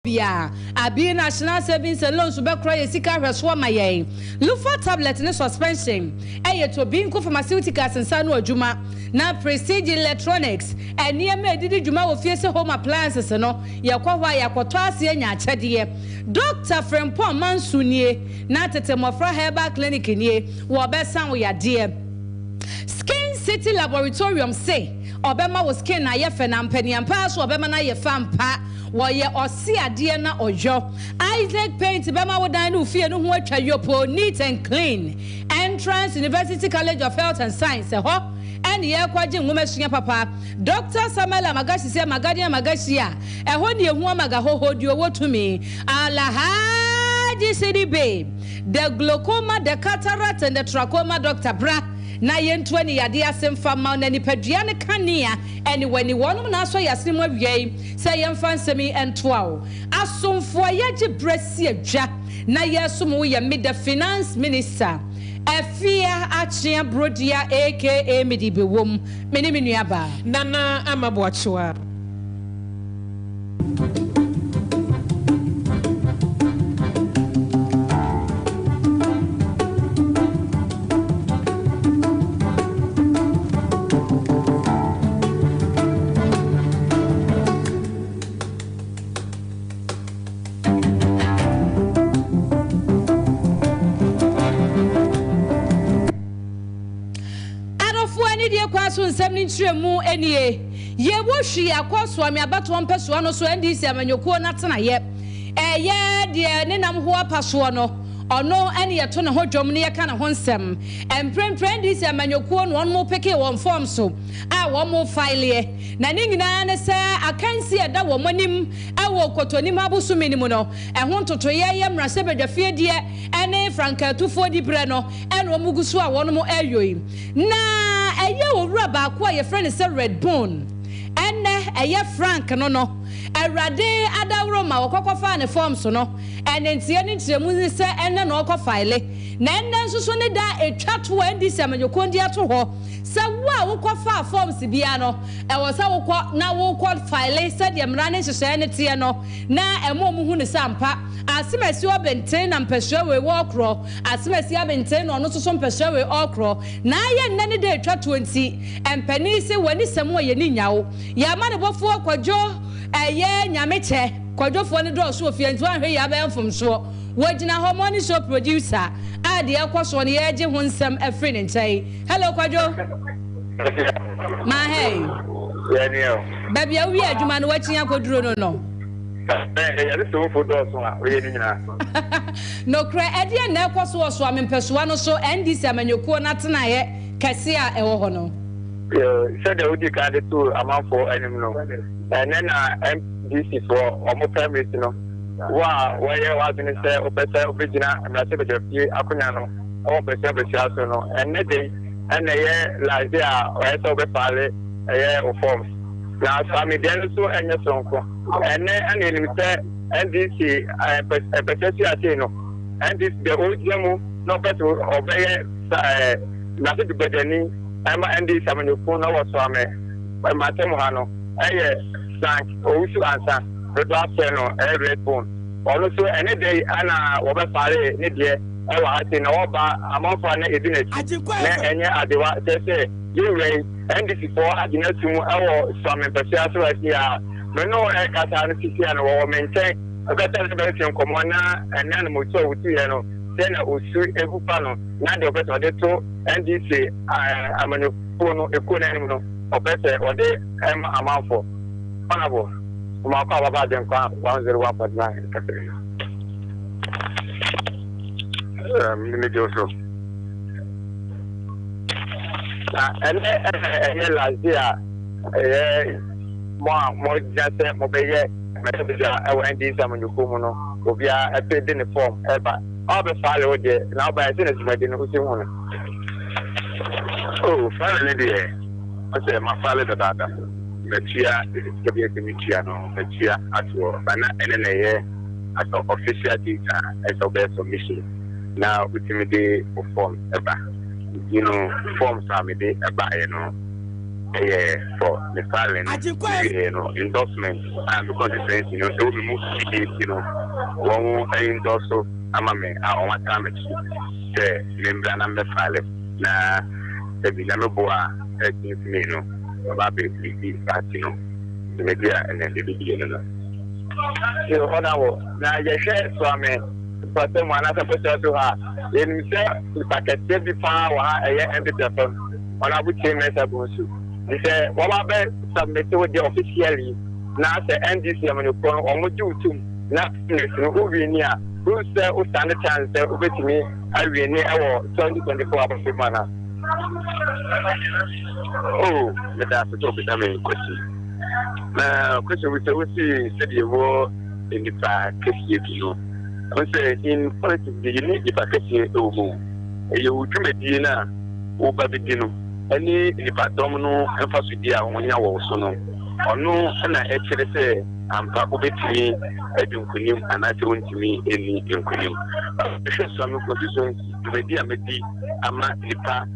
Yeah, Abi National Savings and Loans be cry sika hweso ma yen. Lufa tablet ne suspension. Eye to bi nko pharmaceuticals nsa no adwuma. Na Prestige Electronics enie ma edidi dwuma wo fie se home appliances no. Yakwa yakoto ase anya achede. Dr. Frempon Mansunie na tete mofra herbal clinic nie wo be san wo yade. Skin City Laboratorium say obema wo skin na ye fe na mpaniampa so obema na ye fampa. Woye osiade na ojo Isaac Paint bema wodan no fie no ho atwa yopo neat and clean Entrance University College of Health and Science ho and ye kwaje nwomasuya papa Dr. Samuel Amagashi se Magadia Magashia ho ne ehu amaga hohodio wotumi Alahaji City Babe the glaucoma the cataract and the trachoma Dr. Bra na yentwani yade asemfa ma na nipadua ne kanea ene wani wonum na so yasem awie se yemfa nsemi entoa asomfo yagye bresi adwa na yesom wo ye mid finance minister Afia Achia Brodia aka Medibewom meni menuaba Nana Amaboachua nsɛm ntremu enie ye wohwi akoso ame abato mpɛso no so ndisi amanyokuo na tena ye de ne nam ho apaso no ono ene ye to ne ho dwom ne ye ka ne ho nsɛm emprempren ndisi amanyokuo no on mo peke won form so a won mo file na ne nyina ne sɛ akansi eda wo monim awo kotonim abosumi nim no ɛho ntoto ye mmrase badwafie die ene frankatufo di bre no ene wo mugusu a won mo ayoi na eye owura ba ko ye friend say red bone ene eye frank no awrade adawro ma wokokofa ne form so no ene ntie ne ntiremu ni se ene no okofile na ene nsuso ne da etwa to andi se amanyokondi ato ho se wo a wokofa forms bia no e wo se wokọ na wokọ file se de mra ne hyehyɛ ne tie no na emo mu hu ne sampa asimasi obenten na mpɛhwɛ we wokro asimasi abenten no no soso mpɛhwɛ we okro na aye nne ne da etwa 20 empani se wani sɛm ye ni nyawo ya ma ne bofo akwadwo eye nyameche kwadwofo ne do so ofie ntu ahwe ya ba mfom so wagina hormone show producer ade akwaso ne ye gye ho nsɛm afri ne nkyai hello kwadwo ma hey Daniel baby awi adwuma no wachi akoduro no no kra ede na ekwoso so amempesoa no so ndc amanyokuo na tena ye kase a ewo ho no said the udi card to amount for animal and then MDC for almost primary no where was in say opesa original and I said the akunya no all person be so no and day and like there or so be fale forms now so me then so enya sonko and then say NDC percentage no and this the old gemu no better obey na se bedani I'm NDC amanyokuo na wo so ame matem ha no sank owisu ansa red after no red bone also any day ana wo be fare ne de e wa ati na wo ba amanfo na edina na enye adewa say you rain NDC for agina tumu e wo so ame pese so asi a me no e kasa no sisi ana wo maintain e better be tin komo na enen mo to wutu ye no say na osu ebupa no na de better de to NDC amanyokuo no ekonomi no opese ode amanfo Honorable, my father about them 101.9 Catherine. And last year, more just mobile, and this Amanyokuo, will be a paid in the form, but I'll be followed there now by a sentence. I didn't know. Oh, finally, I say my father about that. Metia to be a committee at war, but not any as an official data as a best submission. Now, with me, they perform ever. You know, forms are me, they buy, you know. for the filing, endorsement and because it's you know, they will remove you know, one endorse amame our time the member number file na the number boa you know about the you know the media and then the beginning. So honorable now you share so I mean but then one other person to her in the packet every power and the honorable chairman Sabusu. They say, what about submitted with the officially? Now, the NDC, I'm going to go on with you too. Not who we near, who say, who stand a chance, who bet me, I will near our 2024 hours of manner. Oh, that's a topic I mean, question. Now, question we see, said you were in the back, you know. I say, in politics, you need the package, you will come at dinner, over the dinner. Any department no emphasis dia wonya wo so no ono na e kire se ampa obetimi adunkunim anase wontimi eni dunkunim so am constituency media medi ama nipa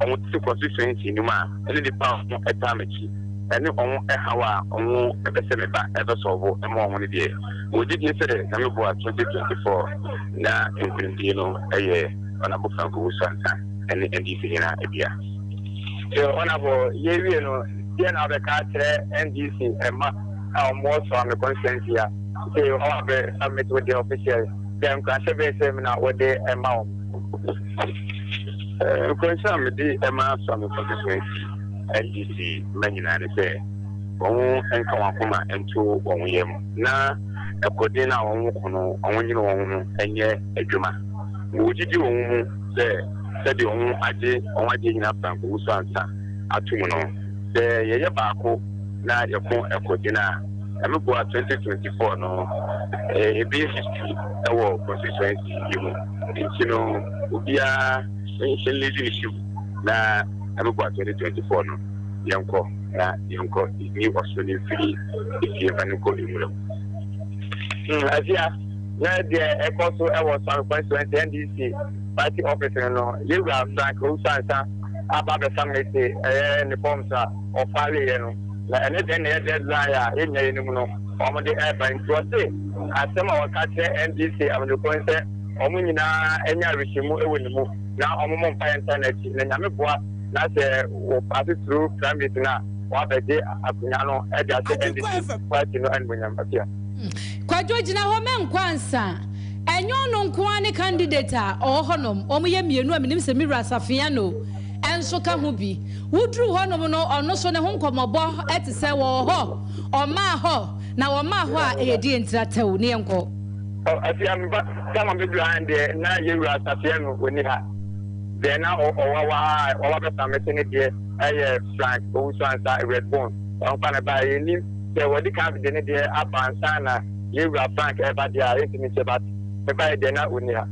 on ti constituency ni ma eni nipa no etamechi eni on ehawa on ebese meba ebe solve e mo on ni de odidi se na me bo 2024 na dunkunim no eye ona bo franco usanta eni ndc na ebia. Honorable, you know, then I have a NDC and more from the conscience here. They have a summit with the officials. Then, conservative seminar with the amount. Concern with the amount from the constituency, NDC, many say, one and Kawakuma and 2 1 year. Now, a Codina on you and yet a Juma. Would you do say? Said the only idea on what you have done for Usansa at Tumuno. The Yaya Bako, now your phone a Codina. I'm about 2024 no a B50 our constituency, you know, Ubia issue. Now I'm about 2024 no. Yanko, Yanko, new Australian free if you have go in. As yeah, the also our constituency NDC. Party officer no you have Frank Usansa about the summit and the forms of Fali no and then the deadline in the no on the airplane to say as some of our NDC I'm going to say omuna enya rishimu ewonimu na omomo mpa internet na nyame boa na se wo pass through climate na wa beje akunya no e dia se NDC party no and wenyambia kwadwo gina ho menkwansa enyo no nkoane candidate a ohonom omoye mienu a menim se Mira Safiano enso ka ho bi wudru honom no ono so ne ho nkomobo etese wo ho oma ho na wo ma ho a eyedi entratew ne enko asi amba kama bedu ande na Mira Safiano woni ha de na owa be samete de Frank Usansa Redbone on pana ba ni se wodi candidate de abansa na Mira Frank eba dia etimi se bat by the night when you are.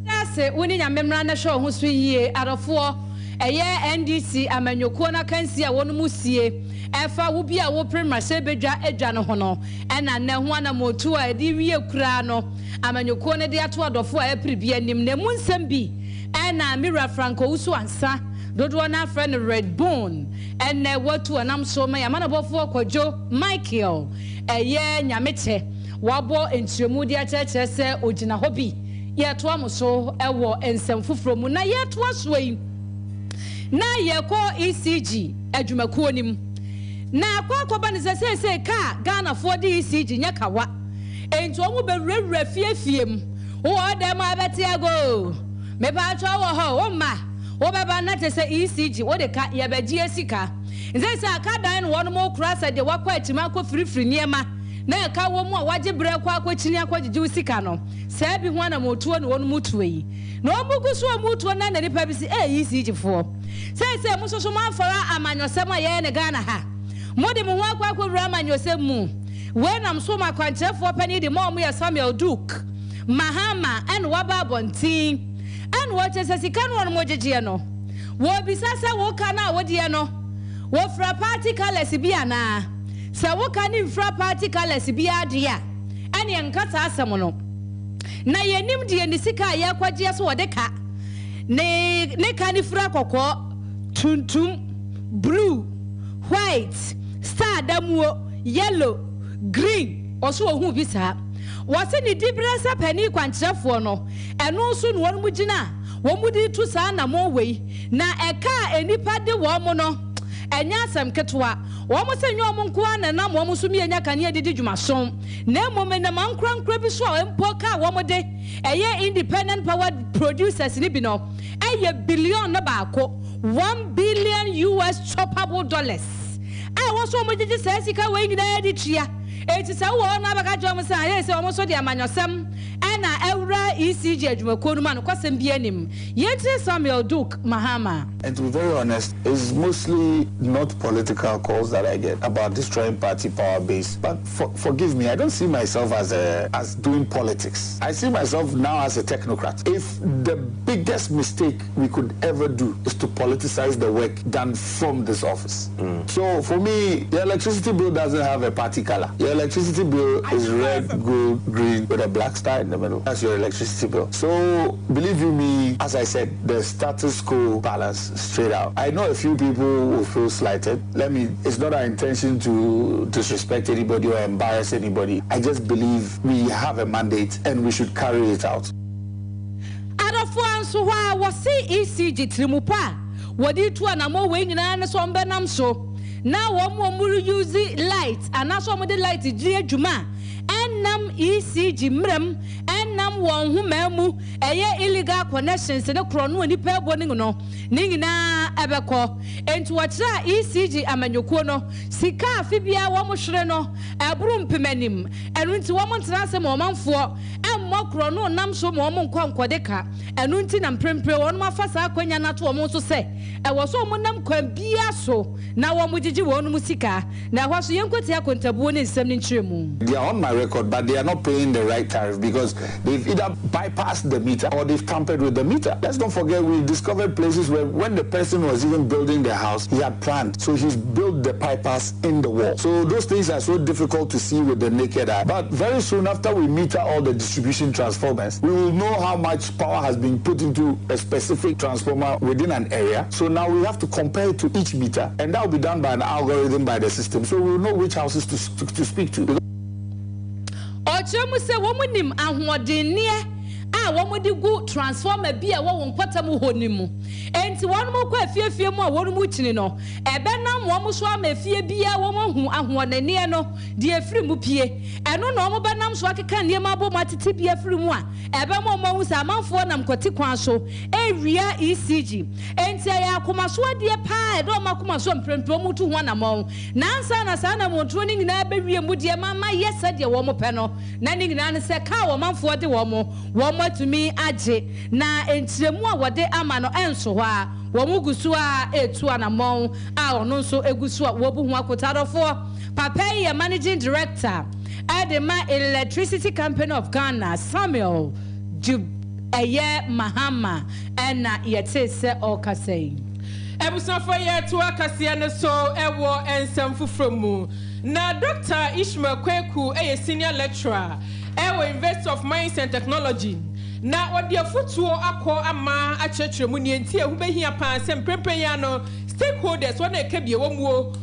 That's it, winning a memorandum show who's 3 years out of 4 a year NDC. I mean, your corner can see a one musie. If I will be a open my sebeja ejano hono, and I know one more 2 a divio crano. I mean, your corner de atward of 4 April be a name, the moon sembi, and I Mira Franco Usansa, don't want our friend Redbone, and what to an so my man above 4 Joe Michael, a year Yamete. Wabo entriemudia cheche se ogina hobi yeto amoso ewo ensem foforo mu na yeto asoi na yeko ECG adwumakuo nim na akwakoba ne se ka Ghana for the ECG nyakawa ento omu bewurawura fiefiem wo dem abeti ago me ba twa wo ho wo ma wo beba na te se ECG wo de ka ye begie sika nze se aka dan no mo kura se de wakwa atima akọ firifiri niema na ka wo mu a waje bre kwa akwachini akwagije usika no se bi ho na motuo ne wonu mutuo yi na omugu so mutuo na nipa bi si ECG fo se musoso manfara amanyosem aye ne Ghana ha modi mu ho akwakowura amanyosem mu we nam so makwanchefo pani de mo ya Samuel Duke Mahama and waba bontin and what is sika no wonu mogegye no wo bisasa wo kana wo de no wo fra party colors bi ana sa wo kan infra party colors bi adea ane enkata asem no na yenim de ni sika ya kwagye so wo de ka ne kan fra kokko tuntum blue, white, star damuo, yellow, green, also who bisa. What's in the difference a penny quantrafo no, and also one mujina, one would do to sana more way. Na a car any paddy woman. Enya sem ketwa wo mo senyo mo nko na na mo so mi enya kane didi dwumason na mo me na mankra bi so empo ka wo mo de eye independent power producers ni bi no eye billion na baako $1 billion US choppable dollars I wo so mo gigi se sika we nyina di tua eti se wo na baka jo mo san ye se wo so de amanyosem na Eura ECG adwumakuo no ma no kwasem bi anim yenti Samuel Duke Mahama. And to be very honest, it's mostly not political calls that I get about destroying party power base. But forgive me, I don't see myself as doing politics. I see myself now as a technocrat. If the biggest mistake we could ever do is to politicize the work done from this office. So for me, the electricity bill doesn't have a party color. Your electricity bill is red, gold, green with a black star in the middle. That's your electricity bill. So believe you me, as I said, the status quo balance straight out. I know a few people will feel slighted. It's not our intention to disrespect anybody or embarrass anybody. I just believe we have a mandate and we should carry it out. Adofo wa wasi ECG trimupa wadi tu anamo we nyina ne so mbenam so na wo mo use light anaso mo de light ji adwuma enam ECG mrem enam won hu mamu eye illegal connections ne kro no ni pa ebo no ni nyina ebekọ enti wo kira ECG amanyokuo no sika afibia wo mo hwere no eburu mpemanim enu nti wo mo ntena se mo manfo emmo kro no nam so mo nkonkọdeka enu nti na mprempre wo no afasa akwanya na to wo mo so se ewo so mo nam kwan bia so na wo mo gigi wo no musika na hwa so yenkwati akontabuo ne nsem ne nkyeremu. They are on my record, but they are not paying the right tariff because they've either bypassed the meter or they've tampered with the meter. Let's not forget we discovered places where when the person was even building the house, he had planned. So he's built the bypass in the wall. So those things are so difficult to see with the naked eye. But very soon after we meter all the distribution transformers, we will know how much power has been put into a specific transformer within an area. So now we have to compare it to each meter, and that will be done by an algorithm by the system. So we will know which houses to speak to. Ochemu se womunim ahodennie a womudi gu transformer bi a wo nkwatam honimu enti wonmu kwa afiefie mu a wonmu chini no ebenam womu so amafie bia womu ahodennie no de afiri mu pie eno no womu benam so akeka niema bo matete bia afiri mu a ebemo momu sa amanfo nam kwati kwan so ewia ECG enti ya akomaso ade pa edo makomaso mprempro mu tu ho na mo nansa na sa na montro ni nyina bewie mu de mama yesa de womu pe no na ni nyina ne se ka wo manfo de womu matumi aje na entiremu a wode ama no enso ho a wo mugusu a etu anamon a ono nso egusu a wo bu hu akotadofo papa ye managing director at the Electricity Company of Ghana Samuel Mahama and yete se okasei ebusafo ye to akase ne so ewo ensem fufromu na Dr. Ishmael Kweku senior lecturer University of Mines and Technology na odi afutuo akọ ama achechiremu ni enti ehu behia pa sem premprenya no stakeholders wona ekabie womuo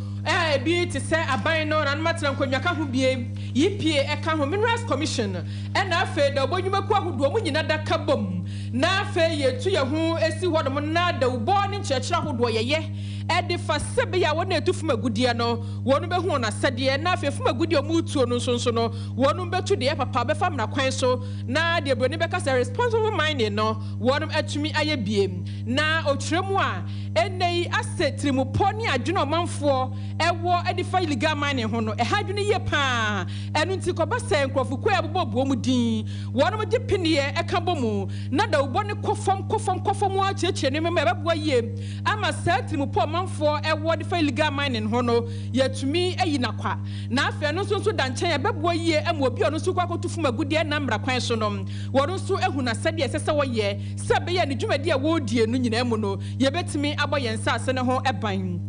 bi te se aban no na matran kwanwa ka ho bie yipie eka ho Minerals Commission na afa da obonwumaku ahodo mu nyina da kabom na afa yetu ye ho esi hodom na da ubo ni nchechira ahodo yeye ede fa sebe ya wona etufuma gudie no wonu behu na sede na afa fuma gudie mu tuo no nso no wonu betu de papa be fam na kwan so na de broni be ka say responsible mining no wonu atumi aye biem na otwiremu a enei asetrimu poni adwene omanfo ewo edifa illegal mining ho no ehadwene ye pa enu nti koba se nkrofukwa abobo mu din wonu de piniye eka bomu na da ubo ne kofam a chechire ne mema ebebo ye ama setrimu po manfo ewo edifa illegal mining ho no yatumi ayi nakwa na afa no nso da nchen ebebo ye am obi ono nso kwakotufu magudie na mra kwan so no wonu nso ehu na sade esese wo ye sebe ye ne dwumadi a wo die no nyina mu no ye betimi abo yensa ase ne ho eban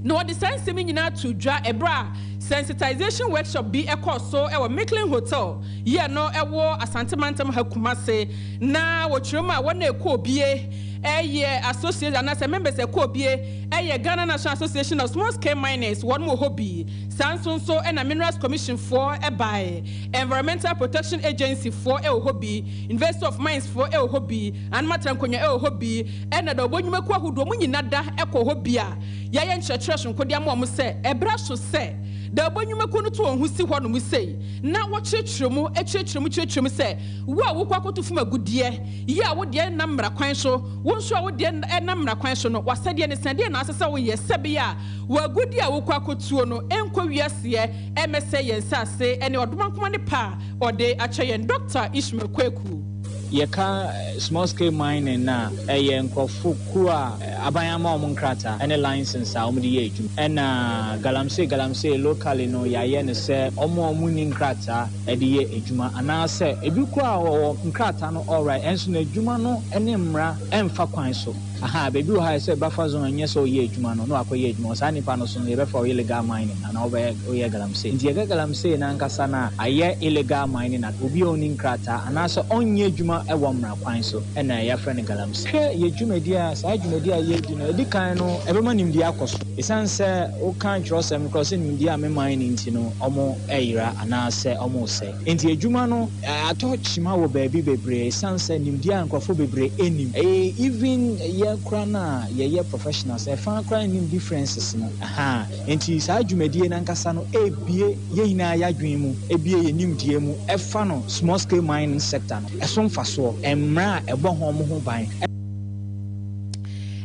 no what the sense me nyina to dwa ebra sensitization workshop bi ekoso ewo Micklin Hotel ye no ewo Asante Mantam Hakumase na wo twirema wona ekọ obie associate and as a members ekobie Ghana National Association of Small Scale Miners one mo hobby Samson so and a Minerals Commission for by Environmental Protection Agency for hobby Investor of Mines for hobby and Matrankonya hobby and the Obonyumekwa who do nada eko hobby a yayen church nkodiamo mo se ebra so se the Obonyumekwa no to who si hɔ no mu sei na wo kyerɛkyerɛmu se wo a wo kwakoto fuma gudie ye a wo de nam mra kwan so wo nso a wo de nam mra kwan so no wasade ne sade na asesa wo ye sebe a wo agudi a wo kwakotuo no enkɔ wiase emese yen sase ene odomankoma ne pa ode akyɛ yen Dr. Ishmael Kweku yeka small scale mining na nkrofo kura abayama omnkrata ene license a omde ye adwum ena galamsey locally no yaye ne se omuni nkrata ede ye adwuma ana se ebi kura wo nkrata no alright enso na adwuma no ene mra emfa kwan so aha bebi wo ha se bafa zone nye so ye adwuma no akoye adwuma sa nipa no so ne be for illegal mining na oye galamsey ndi ye galamsey na nkasa na aye illegal mining na obi oni nkrata ana se onye adwuma ewo mra kwan so ena ya friend galamsey ye dwumadi a sa dwumadi a ye di no edi kan no ebema nimdi akoso esanse o kan trosem cross nimdi a me mining nti no omo eyira ana se omo se enti adwuma no ato chima wo baabi bebre esanse nimdi a nkrofo bebre enim even ye krana ye professionals e fan kran nim differences no aha enti sa dwumadi na nkasa no ebie ye hina ya dwen mu ebie ye nimdie mu e fa no small scale mining sector no eso mfaso emra ebo ho ban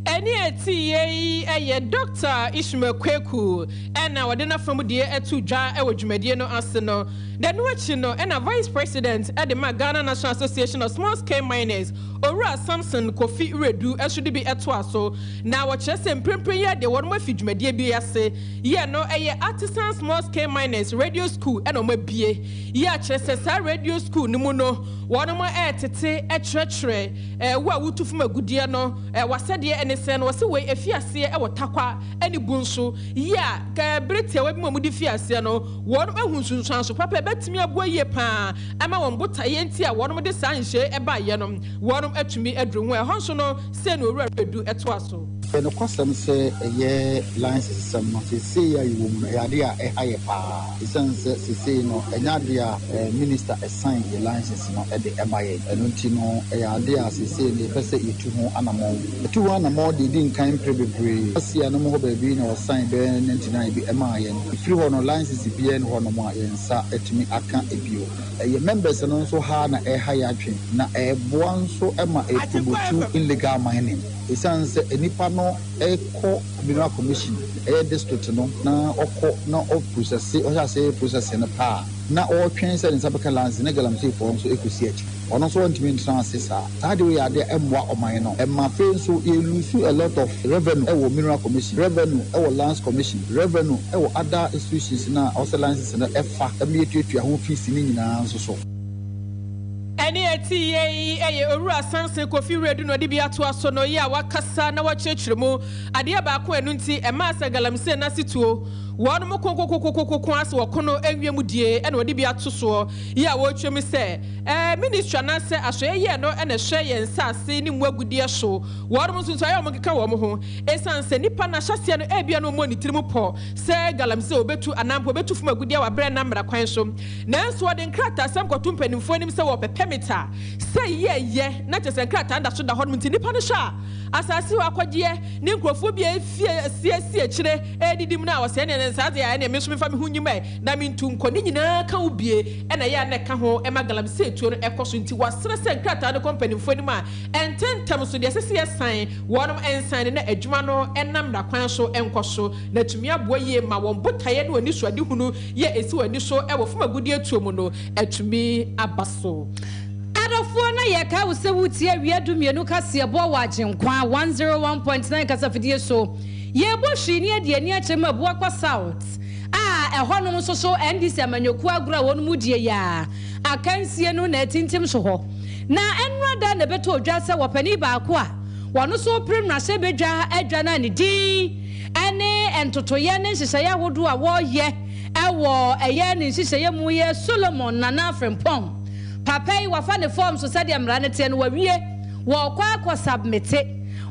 eni eti ye Dr. Ishmael Kweku ena wadena from die etu dwa e wadwumadie no ase no the no achi no ena vice president at the Ghana National Association of Small Scale Miners Owura Samson Kofi Redu esudi bi eto aso na wo kyerese mprempren ye de won mafi dwumadie bi ase ye no eye Artisan Small Scale Miners Radio School ena ma bie ye a kyerese sa radio school ni mu no won mo etete ekyerɛkyerɛ wo a wutufu magudie no wasade ene se no wase we efiase e wotakwa eni bunso ya ka brete we bi di fiase no won ehun sunsun so papa betimi aboa ye pa ama won botaye nti a won de sa nhye e ba ye no won atumi adru ho e ho so no se no Owura Redu eto aso no kwasam se ye license sam no se ya yiwo mu ya de a e haye pa isanse se no enyade a minister assign the license no e de emaye eno nti no ya de a se ne pese yetu ho anamo de din kan prebebre asia no mo baabi na assign be 99 bi emaye no free ho no license bi en ho no mo ayensa etumi aka ebio ye members no so ha na e haye atwe na e boa nso ema etubutu illegal mining isanse enipa no eko Mineral Commission district no na oko na o process o ya say process na pa na o twen se nsa beka lance na galamsey for nso ekusi achi ono so ntimi ntrance sa that way ade emwa oman no emma fe nso e lose a lot of revenue ewo Mineral Commission revenue ewo Lands Commission revenue ewo other institutions na also licenses na efa emietuatua ho fees ni nyina nso so eni eti ye Owura Samson Kofi Redu no de bia to aso no ye a wakasa na wakyerɛkyerɛmu ade ba ko enu nti ema asa galamsey na situo won mo kokokokokoko ase wokono enwiemu die ena odi bia to so ye a wo twem se ministry na se aso ye no ena hwe ye nsase ni mwagudie so won mo sunso ayo mo keka wo mo ho esanse nipa na hyase no ebia no mo ni tirimu po se galamsey obetu anampo obetu fuma gudie wa bre na mra kwan so nanso ode nkrata sam kwato mpanimfo nim se wo pepemita se ye na tese nkrata nda so da hon nti nipa no hwa asase wa kwagye ni nkrofo bia sie ekire edidim na wo se ne nsaze ya ne meso mefa me hunyima na mintu nkoni nyina ka ubie ena ya ne ka ho ema galamsey tuo no ekoso nti wasere se nkrata ne company mfoni ma ententem so de sese yesan wonom ensan na adwuma no enam da kwan so enkoso na tumi aboa ye ma won botaye ne oni so ade hunu ye esi wani so e wo fuma gudie tuo mu no atumi abaso adofo na ye ka wo se wutie wiadumienu kase ebo wa agenkwa 101.9 kasafidie so ye bo hwini de ani akyem abo akwa south ehonum so NDC amanyoku agura wonum die ya akansie no na atintim so ho na enrada na beto odwa se wopani ba ko a wono so prim na se bedwa adwa na ne di ene entotoye ne hyehyeye ahodo a wo ye ewo eye ne hyehyeye mu ye Solomon Nana Frempong papa yi wafa ne form so sadia mra ne te no wawie wo kwa submit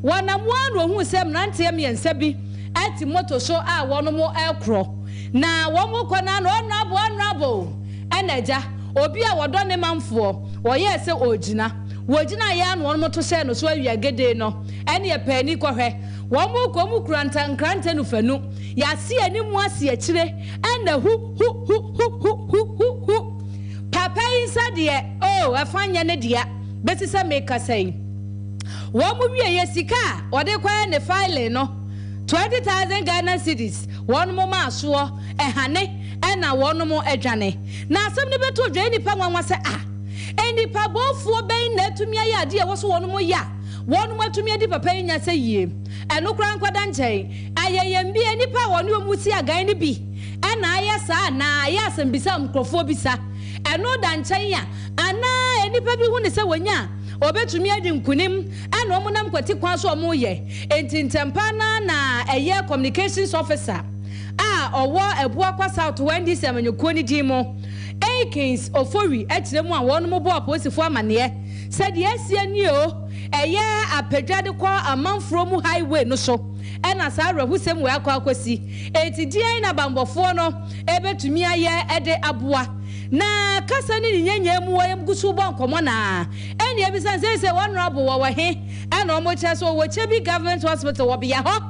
wanamwa no hu sem nante miensa bi ati moto so a wono mo ekro na wo mo kwana no onrabo enaja obi a wodo ne manfo woye se wogina ya no mo to se no so awia gede no ene ye pani kohwe wo mo ko mu kranta no fanu ya se ani mu ase akire ena hu papa inside afanya ne dia beti se make say wo mu wie ye sika ode kwa ne file no 20,000 Ghana cedis one mo ma so ehane ena one mo adwane na asem ne beto dwe nipa nwanwa se enipa bofuo ben na atumi aye ade e wo so one mo ya one mo atumi adi papa nya se yie eno kra nkwada nchen ayeyem bi enipa wone omusi agan ne bi ena aye sa na aye asem bisa mkrofo bisa eno da nchen ya ana enipa bi hu ne se wonya obetumi adi nkunim ana omunam kwati kwan so omo ye entintempa na eye communications officer owo ebuakwa south wendi semanyoko ni dimo Akins Ofori etiremu a won mo bo aposifo amane said yes ani o eye apedwade kwa amanfro mu highway no so ena sa rahusem we akwa akwasi etidian na bambofo no ebetumi aye ede aboa na kasa ni nyenye mu wayem gusu bo nkomo na eni ebisan se honorable wa he ena omo che so wo chebi government hospital wo bia ho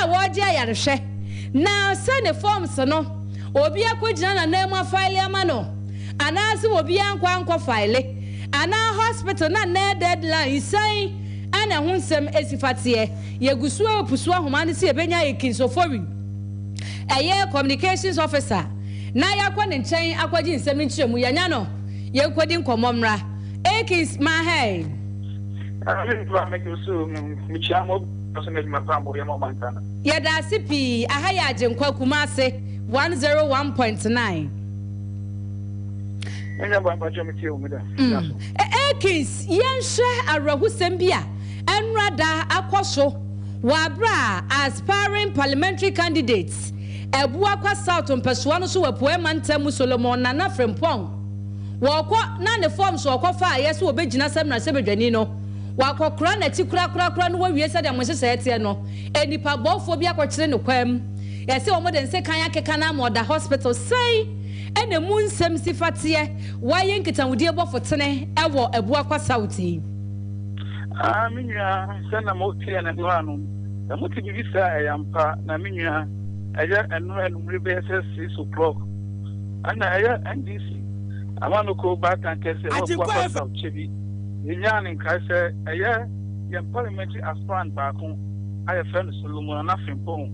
wo je ayarehwe na sene forms no obi akogina na name file amano anasi obi ankwa file ana hospital na na deadline sai ana hunsem esifate yegusu opusu ahomane se ebenya Akins Ofori eye communications officer na yakwa ne nchen akwaji nsem nchiremu yanya no yekwodi nkomomra Akins ma hey yada sipi ahaya ajenkwa kumase 101.9 Akins yenhwe arahusem bia enrada akoso wabra aspiring parliamentary candidates ebuakwa south mpesua no so wapoema ntamu Solomon Nana Frempong woko na ne forms woko fa yes obegina semna sebedwani no wakokra na ti kura no wawie sɛ de amohyɛ etie no enipa bɔfo bi akɔkyere ne kwam yɛsɛ wɔn de nse kan akeka na moda hospital sei ene mu nsɛm sifateɛ waye nkitawudie bɔfo tene ɛwɔ ebuakwa sauti minua sɛ na mo tie na no ano na mo ti bi visa yampa na minua ɛyɛ enumre be 6 o'clock ana ɛyɛ NDC amano ko batan kese wo kwa sauti bi Yan in Kaiser, a year, young parliamentary aspirant back home. I have found Solomon nothing bone.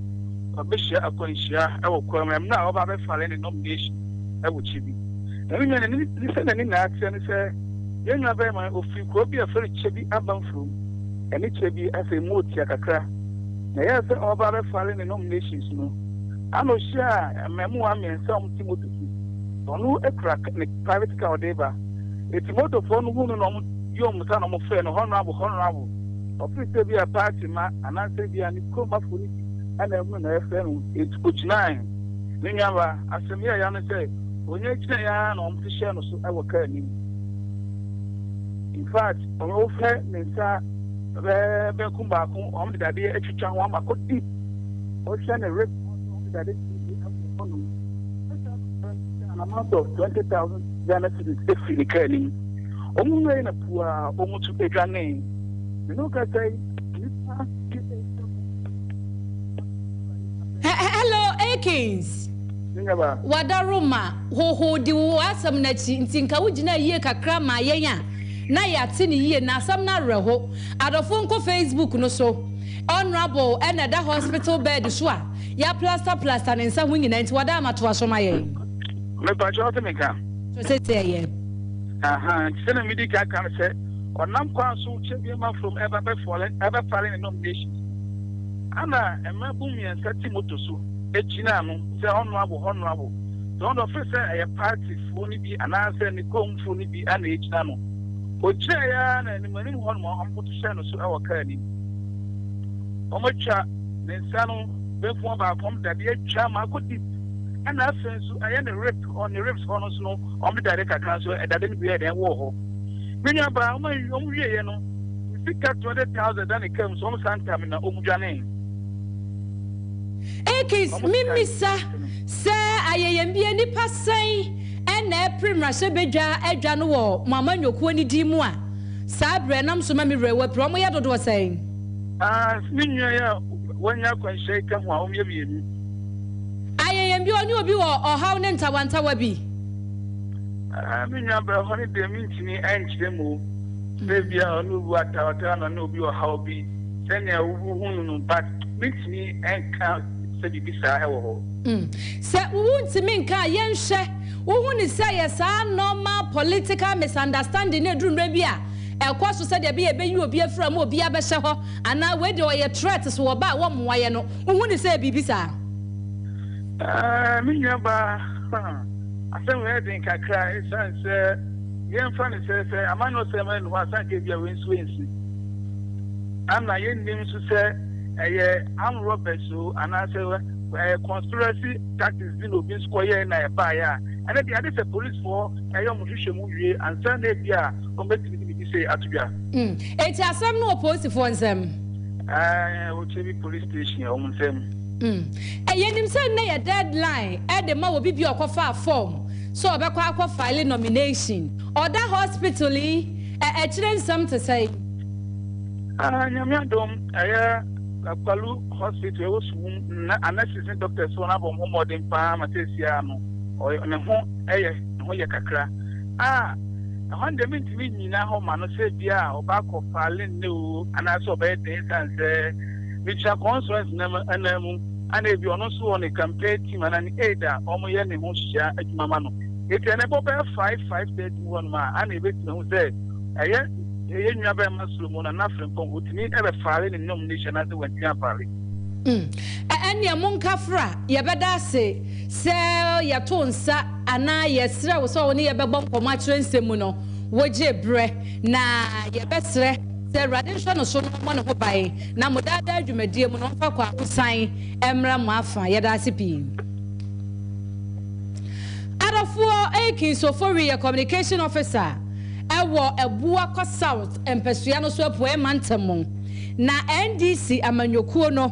A bishop upon share, I will call him now about filing a nomination. I would chibi. And listen in action, say, young Abema of you could be a very chibi abam from, and it should be as a mood yakakra. Now, yes, all about filing a nominations, no. I know share a memoir and some Timothy. Don't know a crack in a private car, Deva. It's a motor phone who you must not friend honorable officer be a party ma and answer be an coma for it and a friend it's good 9 Ninyava as a mere young say when you say on the channel so I will care in fact on offer Nisa Bekumbaku on the idea extra one could eat or send a rip that is an amount of 20,000 Ghana cedis if the curling. Omunwe na pua omutu edwane minoka say hello Akins Ningaba wadaruma ho di wasam na chi ntinka wugina yie kakra ma yenya na yate ne yie na asam na reho adofo nko Facebook no so honorable another hospital bed so a ya plaster ne nsa hu nyina nti wada amato asoma ye me ba jo temeka so say ye Sena Medica can say, or Nam Kwasu Chebiama from ever falling in nominations. Anna and Mabumi and Satimotosu, Echinamo, say honorable. Don't officer a party phony be an answer and the comb phony be an Echinamo. Ochayan and the Marine one more on Potushano to our Kerny. Omocha, Nensano, therefore, by from the dear Chama could be. And I am a rip on the rips on us no on the direct council and I didn't be at war. When you are by my own year, sika 20,000 dan came some sometime na omudwane Ekis mimisa se ayeyembie nipa sen ena primra se bedwa adwa no wo mama nyokuo ni di mu a sabre nam so ma mirwe wa pro mo ya dodo sen minwa ya wanya kwanhye ka ho a omye bienu ayeyembie oni obi wo ohaw ne ntawantawa bi minwa ba ho ne de mintini ankyire mu bebia onu bu atawata na obi ohaw bi senya hunu no but mintini enka se bibisa e wo ho se wuntimi nka yenhwe wo ni say yes normal political misunderstanding na drum bi a ekwaso se de be ye beyi obi afra ma obi abehye ho ana we de oye threat so wo ba wo mwaye no wo ni say bibisa minwa ba asem we den kakra isanse yemfa ne se amano se ma no asanke bia we nsuensi ana yennim so se eye am Robert so ana se conspiracy tactics bi no bi square na e ba ya and the other police for ayo muhwehwe mu wie ansa na bia o betimi bi say atubia eti asem no opposite for nsem o chebi police station o nsem yenim say na your deadline e de ma obi bi okofa form so obekwa akwa file nomination other hospital e kire nsem to say nyamiadom aya Kalu Hospital was na assistant doctor so na bom modern pa matesia no o ne ho ye kakra hon de mintimi nyina ho ma no se bia oba ko fale ne o ana so be den sanse micha conference na anamu ana bi ono so on campaign team ana ni aida omo ye ne ho hia adwuma ma no etiane bo be 531 ma ana be tinu ho se yenwa ba maslumo na frempon otini ebe faare ne nomination as we tia faare ene monkafra ye beda se ye to nsa ana ye sra wo so ne ye bebom koma kire nsemu no woje bre na ye besre se radisha no so mo ne ho bae na modada adwumadie mu no fa kwa kusan emra mo afa ye da se pi arafo eki so for your communication officer ewo ebua ko south empesua no so apo emantam na NDC amanyokuo no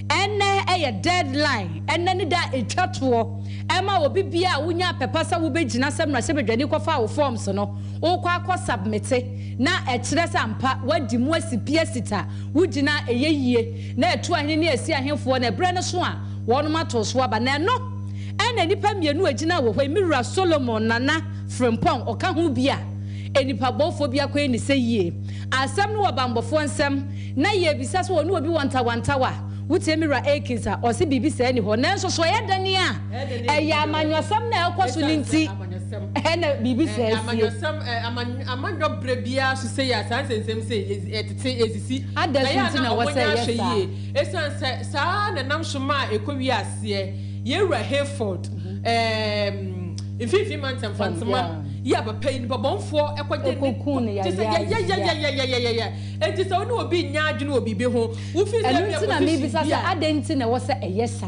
ene eye deadline ene ne da etwato ema obi bia wonya pepasa wo begina semra se bedwani kofa wo forms no wo kwa akọ submit na ekire sampa wadi mu asipia sita wugina eyeyie na etu ahene ne asi ahemfo na ebre no so a wono mato so aba na no ene nipa mienu agina wo hɔ Emirura Solomon Nana Frempong oka ho bia enipa bofo bia kwa ni seyie asem no wabambofo nsem na ye bisa so wonu obi wantawa wuti Emirura Ekinsa o se bibi se ni ho nanso so ye dani a ya amanyosam na ekoso ninti na bibi se amanyosam amanyo brebia so se ya sansensem se etete ezisi adanti na wo se ye esan sa na nam so ma ekowi ase ye Wura Hayford if months and fantama ya ba pay ni babonfo ekwaje ni ya enti so no obi nya adwene obi be ho wo fi se bia na me bisa se adenti na wo se eyesa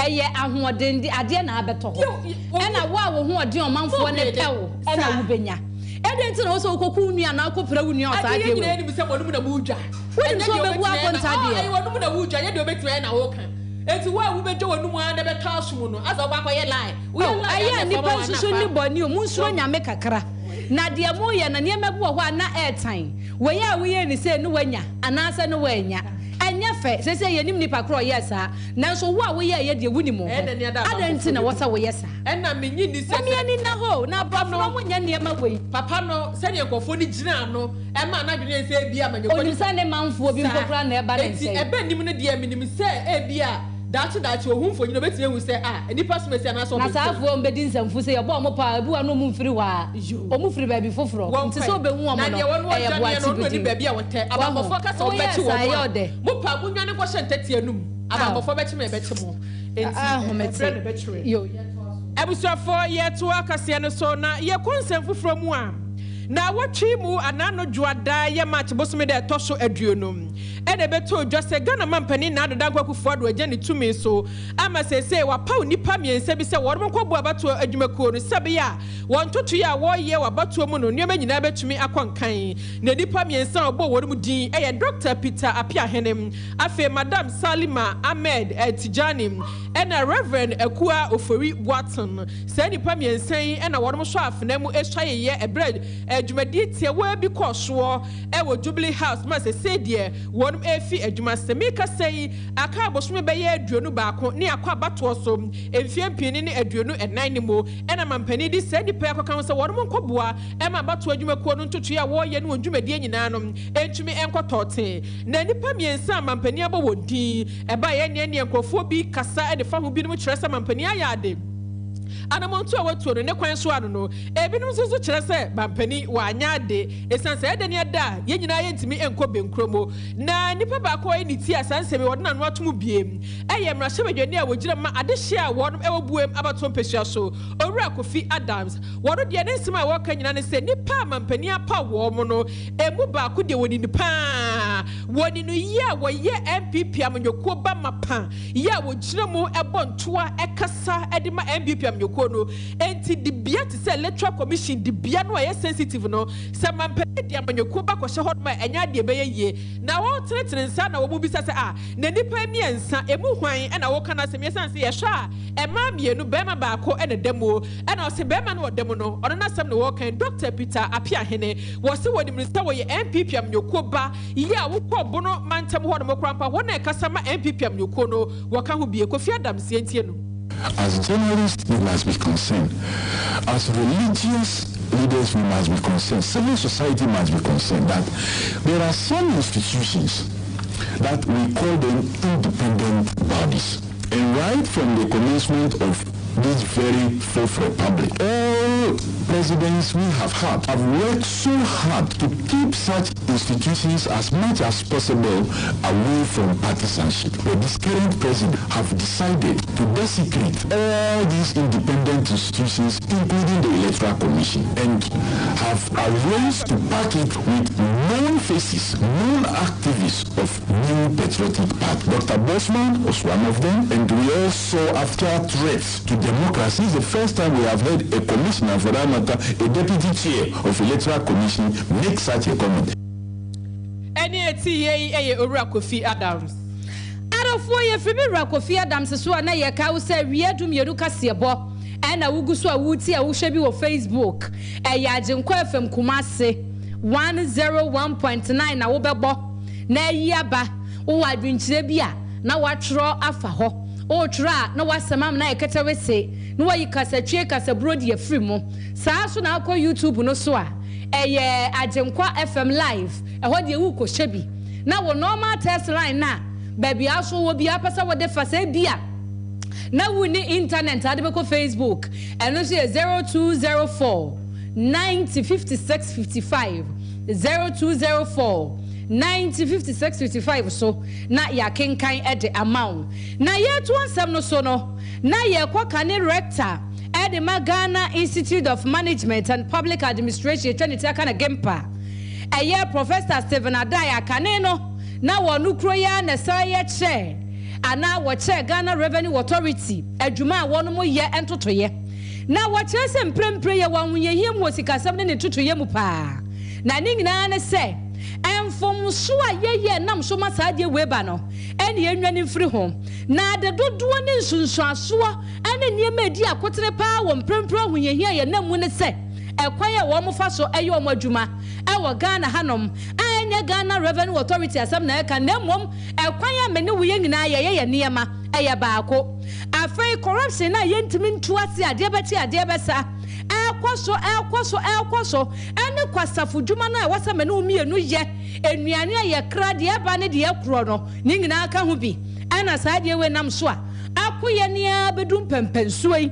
eye ahodendi ade na abeto ho na wo ho ode omanfo ne pewo na wo benya adenti na wo se okoku nua na akopra wo nua osa ade wo ni bisa mo no na wudwa wo ni so bebu akonta de ai wo no na wudwa ye de obetwa na wo kan eti wa wo bejo wonu mu ande be ka asum no asa ba kwaye lie we aya ni pa nsusu ni boni o mu nsuo nyame kakra na de mo ye na ne mebu ho na airtime we ya wo ye ni se no wanya anase no wanya anya fe se ye nim ni pa kro yes a nanso wo a wo ye de wuni mo adenti na wasa wo yes a na menyi ni se me ni na ho na papa no mo nya ne ma wei papa no se ne nkofo ni gina no e ma na dwene se bia manyoko oni sa ne manfo bi nkokra na e ba ne se ebe nim ne de minim se e bia dachi ohunfo nyino betime hu se enipa somesi ana so na saafo ombedi nsamfu se yebo omopa ebuwa no mumfiri wa omufiri ba bi foforo nti so behu omo no e bo ati bi ba bia wote abamofo ka so beti wo mo pa munwane ko hyentete anum abamofo beti me beti mo enti yo ebusuafo ye to akase no so na ye konsem foforo mu a na watwi mu anano dwada ye match bosome de toso aduonum ene beto dwase Ghana mampani na adada kwakufu ado agya ne tumi so ama sese wa paw nipa miense bi se wormo kwabu abato adwumakuo no sebe ya won totu ya wo ye wabato mu no nioma nyina betumi akwankan na nipa miense obo wormu din Dr. Peter Apiahenem afe Madam Salima Ahmed Tijani ena Reverend Ekua Ofori Watson se nipa miense ena wormo so afenemu ehwaye ye ebre adwumadi tie wa bi koso wo Jubilee House ma se die won efi adwuma semika sei aka bosome beye aduonu baako ne akwa abato so emfiempini ne aduonu enan ne mo ena mampani di se nipa yakokan se wormo nkoboa ema abato adwumakuo no ntoto ya wo ye ne wondwumadi nyina no entumi enkotote na nipa miensa mampani abawodi eba ye ne enkrofo bi kasa de fa ho bi no kyeresa mampani ayade anamonto awatuo ne kwan so ano no ebinom nso kyerese mampani wa anyade esanse ede ne da ye nyina ye ntimi enko benkromo na nipa ba ko ni ti asanseme wode na no atom biem eye mrahye badwani a wogira ma adehye a wodom ewobuem abato mpesua so Owura Kofi Adams wodo de ne nsema wo ka nyina ne se nipa mampani apa wo mo no emu ba ko de woni nipa woni no ye wo ye MPP amnyokuo ba mapa ye wo gira mu ebontoa ekasa ede ma MPP amnyokuo no enti dibia te se electoral commission dibia no ye sensitive no se mampani de amnyokuo ba ko hye hod ma enya de be ye na wo tretre nsa na wo mu bisa se na nipa miensa emu hwan na wo kana se miensa se ye hwa ema mienu bema ba ko ene demo na o se bema no demo no ono na sam no wo kan Dr. Peter Apiahene wo se woni minister wo ye MPP amnyokuo ba ye a wo ko bono mantem ho no mokrampa wo na kasa ma MPP amnyokuo no wo ka ho bie Kofi Adams entie no. As journalists, we must be concerned. As religious leaders, we must be concerned. Civil society must be concerned that there are some institutions that we call them independent bodies. And right from the commencement of this very fourth republic, all presidents we have had have worked so hard to keep such institutions as much as possible away from partisanship. But this current president have decided to desecrate all these independent institutions, including the Electoral Commission, and have arranged to pack it with known faces, known activists of New Patriotic Party. Dr. Bosman was one of them, and we also, after threats to democracy, is the first time we have heard a commissioner, for that matter, a deputy chair of Electoral Commission, make such a comment. Owura Kofi Adams. Adofo ye frimi Owura Kofi Adams so na ye ka wo se wiadum yeru kasebo na wugu so a wuti a wo hwe bi wo Facebook ya Agenkwa FM Kumase 101.9 na wo bebo na yiaba wo adwinkyire bi a na watro afa ho o tra na wasamam na ekete wese na wayi kasatwie kasabrodi ya free mu saa so na akọ YouTube no so a eye Agenkwa FM live ho de wu ko hyebi na wo normal test line na baby aso wo bi apasa wo de fasa bia na wo ni internet ade be ko Facebook eno so 0204 905655 0204 905655 so na ya kenkan ede amount na ye to ansem no so no na ye kwaka ne rector ede Ghana Institute of Management and Public Administration twenty aka na gempa eye Professor Stephen Adaya kane no na wonu kro ya na saye che ana wo che Ghana Revenue Authority adwuma wonu mo ye entotoye na wo che se mprempre ye wanwuye hiem wo sikasam ne totoye mu pa na ni nyina ne se enfom so a ye nam so masade weba no ene enwani mfiri ho na de dodo ne nsunsuaso ane niema di akotere pa wo mprempre ahunye hia ye nam ne se ekwan ya wo mofa so eye wo adwuma wo Ghana hanom anya Ghana Revenue Authority asam na eka na mom ekwan ya mene wo ye nyina ye niema eye baako afei corruption na ye ntimi ntuase ade beti ade besa ekwaso ene kwasafu dwuma na wasa mene umienu ye enuane ye kra de eba ne de ekro no ni nyina aka ho bi ana saade we nam so a akoye ne abedum pempensuoi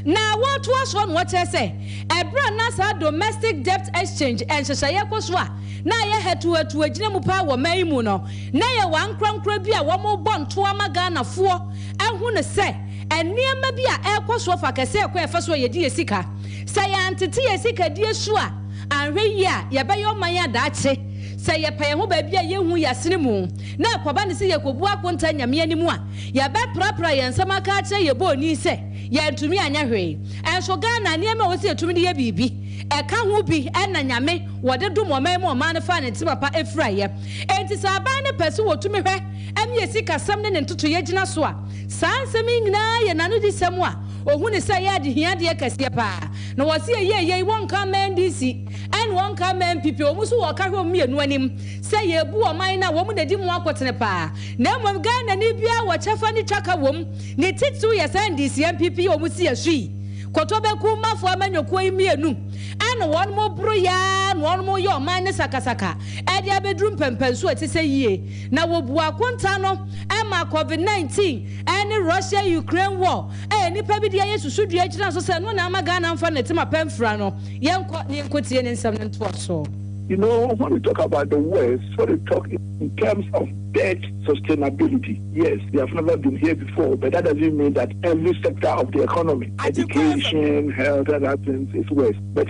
na what was one what I say ebra na sa domestic debt exchange and sheshaye koso a na ye hetu agina mu pa wo mai mu no na ye wan krankra bi a wo mo bonto amaga fo ehu ne se eniema bi a ekoso fa kese ekwa efa so ye di esika say antete ye sika die su a anhwe yi a yɛbɛyɛ ɔman yɛ adaache sɛ yɛpɛ ho baabi a yɛhu yɛasene mu na akɔba ne sɛ yɛkɔbu akonta nyame anim a yɛbɛprapra yɛn nsɛm aka akyerɛ yɛbɔ oni sɛ yɛntumi anyɛ hwee ɛnso Ghana nneɛma a wɔsi yɛtumi de yɛ biribi ɛka ho bi ɛna nyame wɔde dom ɔman mu ɔman no fa ne nti papa efirayɛ enti sɛ aban ne pɛ so wɔtumi hwɛ ɛmi esi kasɛm ne ntoto yɛgyina so a saa nsɛm nyinaa yɛ nano di sɛm a ohun ne sɛ yɛ adehia deɛ kɛseɛ paa na wɔsi yɛ wɔnka MNDC ɛne wɔnka MNPP wɔn so wɔka hwɛ mmienu anim sɛ yɛbu ɔman na wɔn na di mu akɔtene paa na mmom Ghana ni bia wɔkyɛfa ne twaka wɔm ne titiw yɛ sɛ NDC MPP wɔn si yɛsui kotobeku mafo amanyɔkuo yi mmienu ɛne wɔn mo boro ya na wɔn mo yɛ ɔman ne sakasaka ɛde abɛduru mpɛmpɛnso ɛte sɛ yie na wɔbu akonta no ɛma COVID-19 ɛne Russia Ukraine war ɛyɛ nipa bi de ayɛ susudua gyina so sɛ no na ama Ghana mfa ne tema pɛmfra no yɛnkɔ ne nkotie ne nsɛm ne ntoa so. You know, when we talk about the West, when we talk in terms of debt sustainability, yes, they have never been here before, but that doesn't mean that every sector of the economy, education, health, and other things is West. But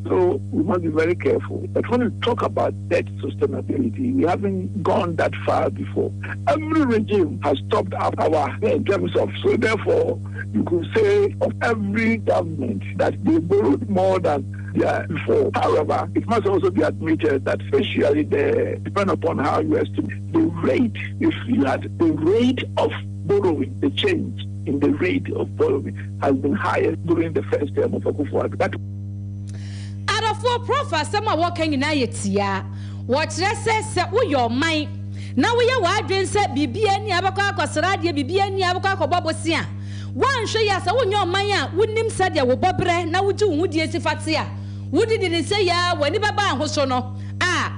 so we must be very careful. But when we talk about debt sustainability, we haven't gone that far before. Every regime has topped up our in terms of, so therefore, you could say of every government that they borrowed more than before. However, it must also be admitted that especially depending upon how you estimate the rate, if you had the rate of borrowing, the change in the rate of borrowing has been higher during the first term of Akufo-Addo. That Adafo Professor ma working in Ayetia. What says your mind. Now we are wondering say bibia ni abakwa kwasra de bibia ni abakwa kobobosia. Wan hwe ya sa wonyo man a wonim sadia wo bobre na wuji wo die sifate a wudi de say ya wani baba ahoso no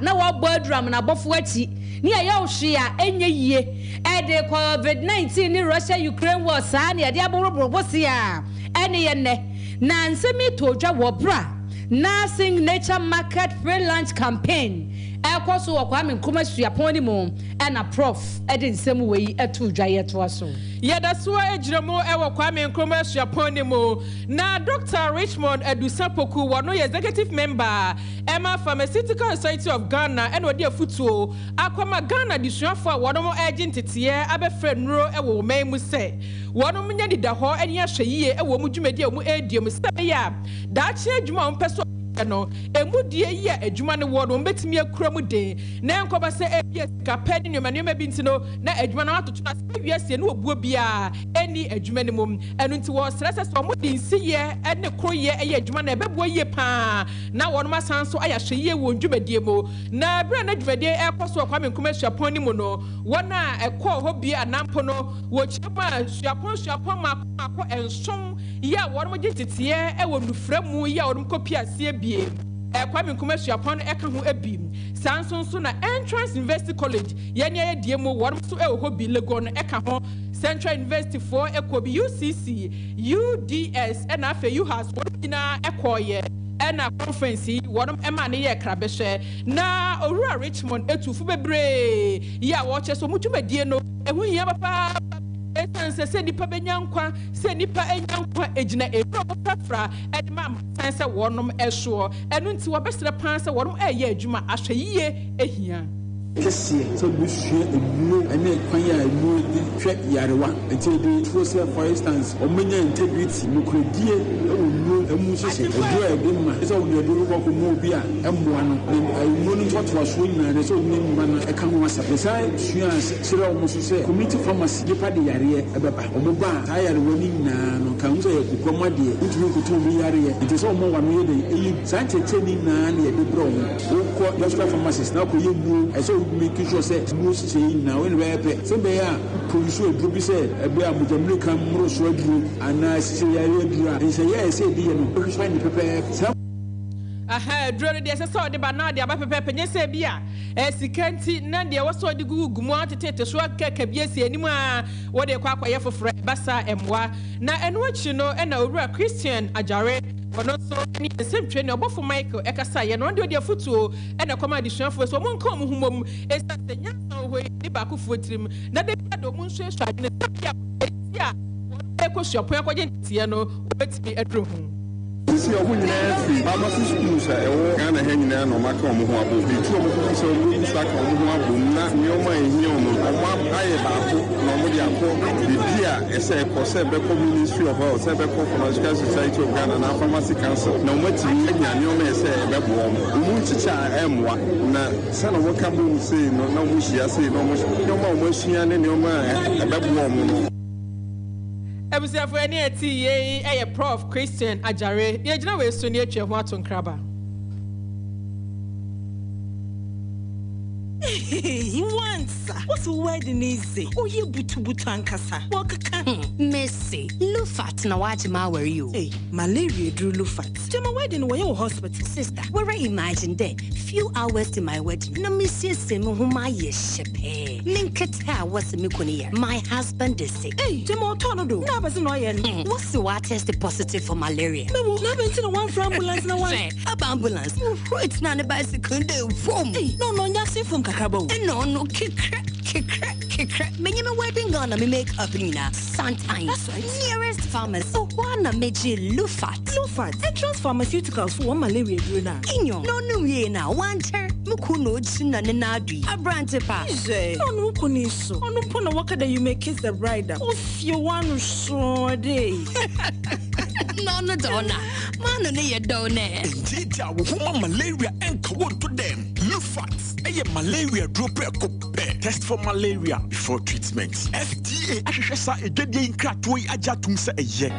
na wo bo adram na bofo achi ni ya hwe a enye yie e de COVID-19 ni Russia Ukraine war sa na de aborobosia ene ye ne na nsemi todwa wo bra Nursing Nature Market Free Lunch Campaign. Ekoso Kwame Nkrumah suapon mu na prof edin nsem wei etu dwaye to aso. Yedaso ejiremo ewo Kwame Nkrumah suapon mu na Dr. Richmond Edusapoku wono executive member Emma Pharmaceutical Society of Ghana and odi afutuo akwama Ghana disuafo wono mo agent tete abefre nro ewo man mu se wono nya dida ho eni ahwe yie ewo mu dwumadi mu ediem se ya da che adwuma mpeso no emudie yi adwuma ne wo no mbetimi akura mu den na enkoba se ebia sika pedi nyoma bi ntino na adwuma na atoto na se wiase ne obuo bia eni adwuma ne mom enu nti wo stress so mo din siye ene kroye eye adwuma na ebebuo yie pa na wono masanso ayahwe yie wo ndwumadie mo na bra na dwumadie ekoso Kwame Nkrumah suapon ni mu no wona ekọ ho bia anampo no wo chiapa suapon mako enson ya wono mo gitete ewo nuframu ya wono kopia sie bie Kwame Nkrumah suapon eka ho abim sansonso na Entrance University College yene ye die mo wono so ho bi Legon eka ho Central University for ekobi UCC UDS and afa UHAS wona ekoye ena conference wono ema ne ye krabehwe na Owura Richmond etufu bebre ya wo che so mutwumadie no ehu hia papa esanse se nipa benyankwa se nipa enyankwa ejina ebro pafra edma sanse wonom ehwo enu nti wo besere pan se wonom eye adwuma ahwe yie ehia kesi so bushie emu ene kwanya emu twa yarewa nti de force for instance omenya integrity nukredie emu sese edu edema so wo de ru ko mu bi a emboa no emu no totwa so nyina de so ni mba na eka ho asa besai sua sire o muso se community pharmacy de pa de yare ebeba omoba ta yarewa ni nyina no kan so ye kukomade ntumi kutu bi yare nti so mo wa no ye de eyi sancheche ni na na ye de bro wo ko national pharmacist na ko ye mu eso making sure say most change now when we pay so be ya produce a group say ebe amujamle kan mro so aduru ana say ya aduru and say ya say be no we find the pepper drone de so de ba na de aba pepe penye se bia sikanti na de wo so de gugumu atete so akaka bia si anim a wo de kwa kwaye foforo basa emwa na eno achi no na Owura Christian Ajare ono so ni semtwe ne obofo Michael ekasa ye no de afutuo na koma de suafo so mo nka omhumom esa senya ho ni ba kufuo tirim na de do mo nso esua ne tabia etia ekosuapo akogye tie no obetimi aduru ho This is your pharmacy schools. na no maka omo ho abo bi tu omo ko so omo sa ka omo ho abo na nyoma ehia omo aye baako na omo di akọ bibia ese ko se be ko Ministry of Health se be ko Pharmaceutical Society of Ghana na Pharmacy Council na omo ti anya nyoma ese be bo omo chicha emwa na se no woka bo se no na omo hia se no omo asua ne nyoma be bo omo no Ebusiafo eni eti ye Prof Christian Ajare ye gina we so ne atwa ho atonkraba. He wants. What's the wedding is? Oh, you butu ankasa. Wakaka. Messi. Lufat na wajima where you? Hey, malaria drew Lufat. To my wedding where you hospital. Sister, where I imagine there. Few hours to my wedding. No Monsieur Semu whom shepe. Minkata was Mikunia. My husband is sick. Hey, Jemo Tonodo. Nabas no yen. What's the water tested positive for malaria? No, never seen one for ambulance no one. Ambulance. It's not a bicycle. No, nothing from Kakabo. No, kick. Many my wedding gonna me make up Nina. Sometime. That's right. Nearest pharmacy. Oh, wanna meji Lufat. Entrance pharmaceuticals for one malaria bruna. Inyo. No, ye now. One turn. Mukuno china nenadi. A brand pa. No, Kuniso. No, Pona Waka that you may kiss the bride. If you want to show day. No, Donna. Man, you don't know. Indeed, I will malaria and come to them. Lufat. Malaria drop test for malaria before treatment. FDA ashesa egede inkratoi ajatum se eye.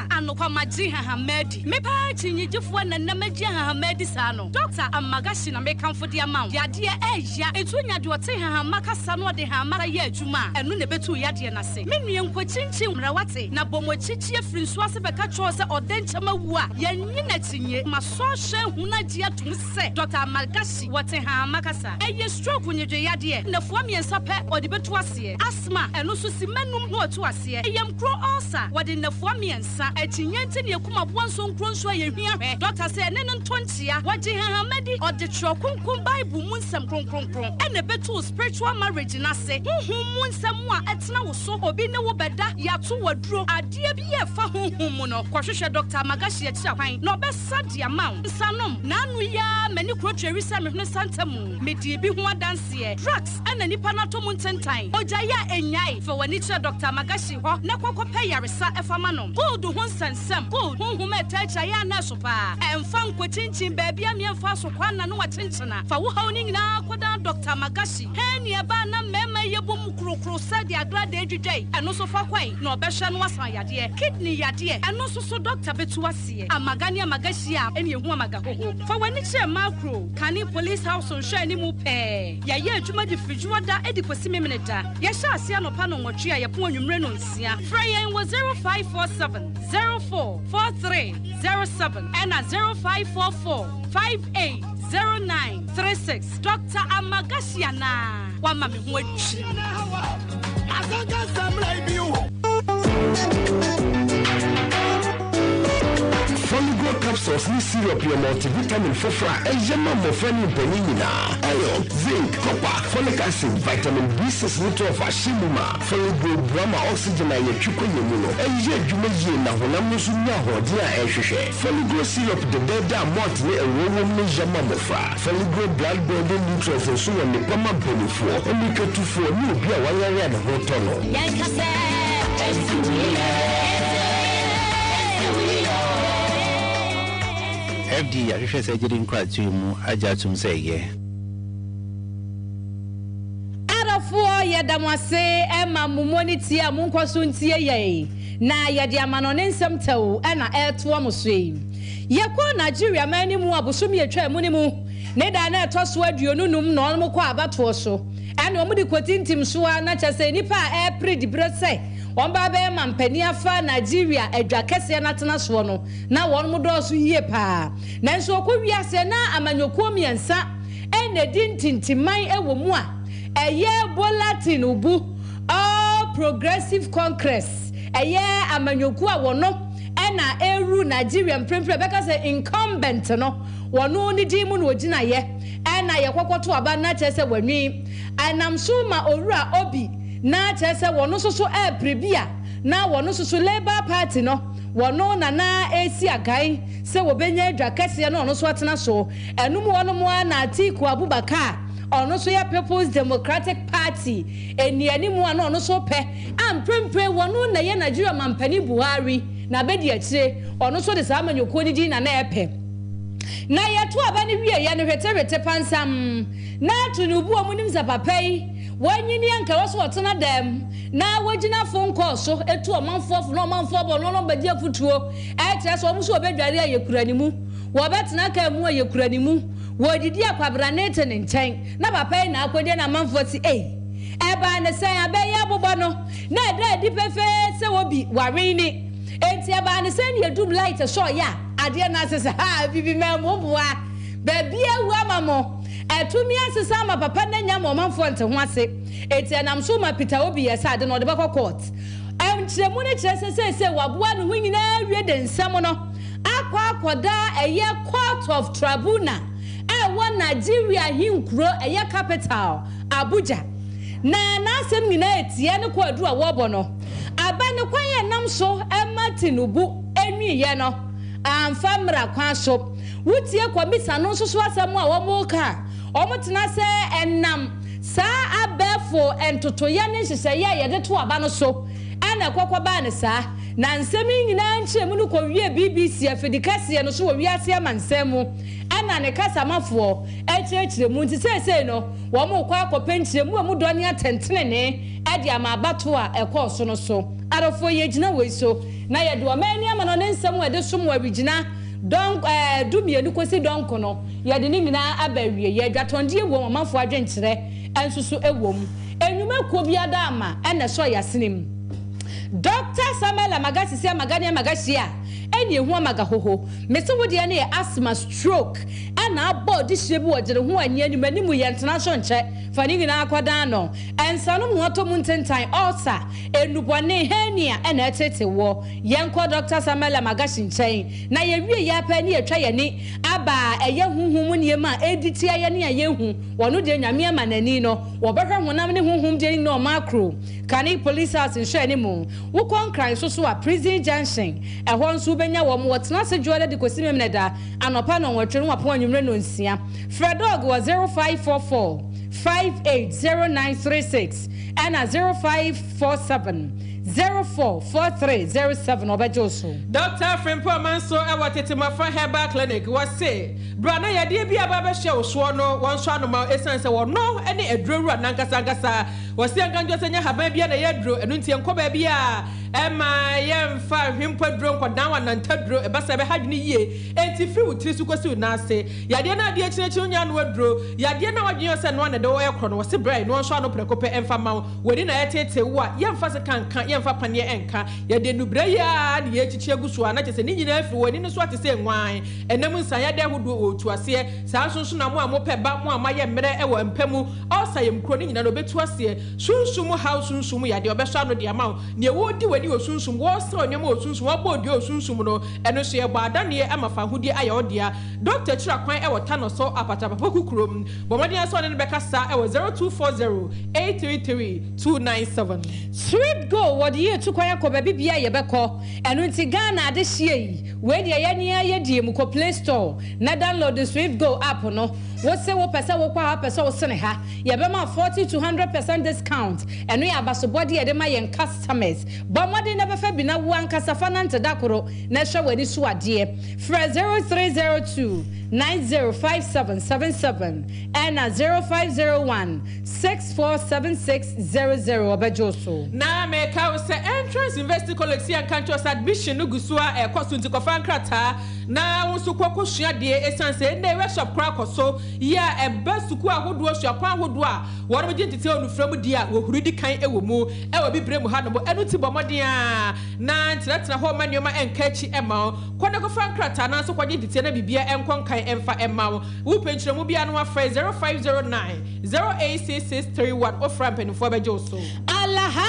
Anokwa maji Hamedi. Me pa chinyijifo na namaji Hamedi sano. Dr. Amagashi na mekamfo de amount. Yade eya etunya de ote hamaka sano de hamaka ye adwuma. Enu ne betu yade na se. Me nue nkochinchi mrawate na bomochichi afiri so ase beka cho se odenchama wu a yenyi na tinye maso hwe hunaji atum se. Dr. Amagashi wote hamaka sa. Eye stroke nyedwe yade na fo miensa pe odi betu ase. Asthma enu so si manum no otu ase. Eyam kro ulcer wode na fo miensa etinyenti ne kuma bonso nkronso ayehia hwe. Dr. say ene ntontia waje Hamedi odi trokunkum Bible mu nsem kronkronkron ene betu spiritual marriage na se. Honhom mu nsem a etena wo so obi ne wo beda yato waduro ade bi ye fa honhom mu no kwahwehwe Dr. Magashi ya kwan na obesa dia maun sanom na anu ya mani krotweri se mehne santamu medi bi ho adanse drugs ene nipa na to mu ntentan oja ya enyai fa wani che Dr. Magashi ho na kwakwape yaresa efama no gold ho nsensem gold honhom etacha ya na so pa emfa nkwochinchin baabi a miemfa so kwana no watenchena fa wo haw ni nyina koda Dr. Magashi heni eba na mema yebom krokro sadi agrade edwedwai eno so fa kwan na obehwe no asan yade kidney yade eno so Dr. betu ase amagani Magashi a ene ehu amaga hoho fa wani che macro kani police house on hwe ni mu pe ya ye adwuma di frijuwa da edi kwesi memeneda ya hye ase anopa no nwotwe a yepo anwumre no nsia frayen was 0547 044307 and 0544 580936 Dr. Amagashi na wa mami ho atwi Azanga samlai biu. Foligo capsules ni syrup your multivitamin fofra ejema mofani penina iron zinc copper folic acid vitamin B6 nutrient ashimuma Foligo brama oxygen aye twiko yemuno eje dwuma ye na honam no so nya hode a ehwehwe Foligo syrup de beda malt ne ewowo ne jema mofra Foligo blood building nutrients so won ne pama benefo onikatufo ni obi a wayare na ho tono Yankase FD ahwehwe sɛ gyedi nkratu mu agya tum sɛ yɛ Arafo yedamase ema mumoniti a munkoso ntie ye na yede amano ne nsem tew na eto amoso yi yekɔ Nigeria mani mu abosomi etwa mu ni mu ne da na etoso aduonunum na ɔno kɔ abato so ɛna ɔmo de kotintim so na kyese nipa a ɛpre dibrese Wamba be mampani afa Nigeria edwa kese na tena so no na won mo do so yie pa nanso okwiase na amanyokuo miensa ene dintintiman ewo mu a eye Bolatin ubu All Progressive Congress eye amanyokuo a wono ena eru Nigeria mprempre beka se incumbent no wono ni di mu no ogina ye ena ye kokoto aba na chese wanwi anamsuma owura obi na chese wono soso prebia na wono soso Labour Party no wono nana esi agai se wobenya adwa kese no ono so atena so enum wono mo na Atiku Abubakar ono so ya People's Democratic Party eniani mu ano ono so pe amprempre wono na ye Nigeria mampani Buhari na bedi akire ono so de sa amanyoko ni di na epe na yeto abani wie ye no hwetewete pansam na tunubu omunim za papai wanyini anka waso otena dem na wagina phone call so etu omanfo no omanfo bo no bedi afutuo etre so omuso obedware ayekuranimu wobetena ka mu ayekuranimu wodidi akwabra nete ne nchen na papai na akwede na manfo ti eba ne sen abeya bobo no na edra di pefe se wobi warini enti eba ne sen ye dub light so ya ade na sese ha bibi memoboa baby awu amamo etumi asesa ma papa na nya mo manfo nte ho ase enti anam so ma Peter Obi yesa ade no de bakọ court chiremu ne chirese waboa no hunyina wie de nsem no akwakoda eye court of tribunal ewo Nigeria hinkuro eye capital Abuja na asem nyina etie ne ko adu a wobo no aba ne kwan nam so Tinubu enwiye no amfamra kwan so wutie komisa no so asem a wo mo ka omotena se enam sa abefo entotoye ne hyehyeye ye de to aba no so ana kwakwa ne sa na nsemi nyina nkyemu no ko wie BBC afidikase no so wo wiase amansemu ana ne kasa mafo ekyekire mu nti sesei no wo mo kwa akopentire mu mu dɔne atentene ne ade ama abato a ɛkɔ so no so arofo ye gina we so na ye de o mani ama no ne nsɛm we de som wa bigina don dumienu kosi donko no ye de ne nyina abawie ye dwatonde ewo mafo adwenkyere ensusu ewom enwuma ko bia da ama ene so yasenem Dr. Samuel Amagasi Amagani Amagashia eni ehu amagahoho mese wodi ne asthma stroke ana body shebu wogere ho anya ni manimu ye international nche fani nyina akwada no ensano mu oto mu ntentan ulcer enubone hernia ena etete wo yenko Dr. Samuel Amagashi nchen na ye wie ya pa ni etwa ye ni aba eye huhum ne ma editi aye ne aye hu wono de nyame amanani no wo behwe honam ne huhum de no macro kani police house nhwe ni mu wo konkran so a prison junction ehon nso benya wo mo wotena se juale de kosi memneda anopa no wotwe no wapo anwumre no nsia Fredog was 0544 580936 and 0547 044307 obejoso Dr. Frimpo Manso awatete mafa herbal clinic was say brana ya die bia ba be hye wo no won so anoma esan se wo no ene edururu anankasa was say anganjo senya haban bia na ye duro enu ntie nkoba bia ema yemfa hwimpo duro nkodan wa nantaduro ebasa be hadwene yie enti firi wutiri su kosi na ase yade na ade akireki onya no aduro yade na wadwen se no na de wo ye kro no was brai no so ano prekope emfa ma wodi na yetete wo a yemfa se kankan yemfa panie enka yade nubre ya na ye chichi agusu ana chese ni nyina afiri woni no so atese nwan enam nsan yade ahodo otu ase saa sonso na mo amope ba mo amaye mmere ewo mpamu osa yem kro ni nyina no betu ase sunsumu house sunsumu yade obeso ano de ama ne wodi wani osunsum wo se onyama osunsum wo bodi osunsum no eno so ye bada ne amafa hudi aye odia Dr. Chira kwan ewo tano so apata papa kukurom bomodi aso ne bekasa ewo 0240 833 297 Sweet Go wodi ye tukwan yakoba bibia ye beko eno nti Ghana ade hie yi we de ye ne ye die mu ko Play Store na download the Sweet Go app no wo se wo pesa wo kwa pesa wo sene ha ye be ma 40 to 100% discount eno ya basobodi ye de ma ye customers bomodi na befa bi na wo ankasa fanante dakoro na hwe wani so ade fra 0302 905777 and 0501 647600 obejoso na meka we say entrance university college si campus admission no gusua e koso nti kofa nkrata na wonso kwakosua de esanse na workshop kra koso ya e basuku ahodo suapa ahodo a woro be tete onu framu di a wo hurudi kan ewo mu e wo bibre mu ha no enu ti bomode a na ntratra ho manioma enkachi ema kwona kofa nkrata na so kwaje tete na bibia enkonkan emfa ema wo penchiremu bia no afra 0509 086631 ofra mpanifo bejoso Alaha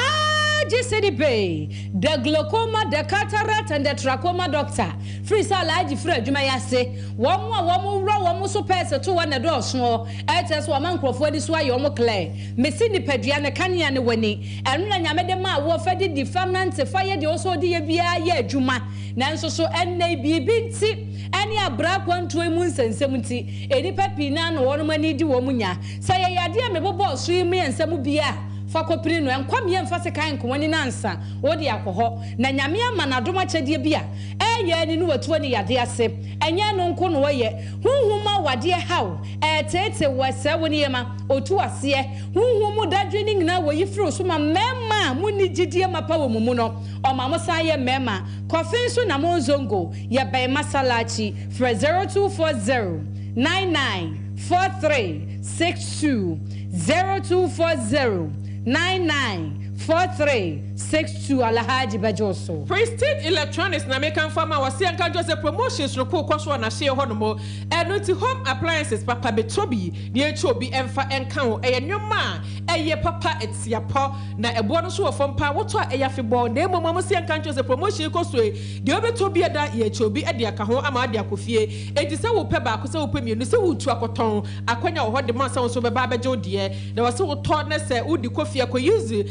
G City Bay, the glaucoma, the cataract, and the trachoma doctor. Free salad, Fred, you may say, one more so pass to one a door small, as one uncle for this way, you're more clear. Messini Pedriana Canyon Winnie, and Yamadema were fed the family, fire the also dear via Juma, Nanso so NAB Binti, any a brap 1 2 months and 70, any pepina, one money do womunya. Say, I dear me boss, swim me and some beer. Fakopirino and kwam yem fase kan ko wani nansa wo de akoho na nyame ama na doma chede bia eye ni no watu ni yade ase enye no nko no ye hunhuma wade haw tete wasa woni yema otu ase hunhumu dadwe ni ngina wo yifro so ma mema muni gidie mapa wo mumu no o ma musa ye mema kofin so na monzongo ye bai masalachi for 0240 994362 0240 994362 Alhaji Bajoso. Prestige Electronics na American farmer was saying Joseph promotions no ko so na share honomo and to home appliances papa betobi the chobi emfa enka ho nnwoma eye papa etiapo na ebo no so ofom pa woto ayafebon na emo mama saying Joseph promotion ko so de obetobi eda ye chobi e de aka ho ama de akofie enti se wo pe ba ko se wo pe mienu se wo tu akoton akwanya wo de man se wo so be ba bejo de na wo se wo to na se wo di kofie ko use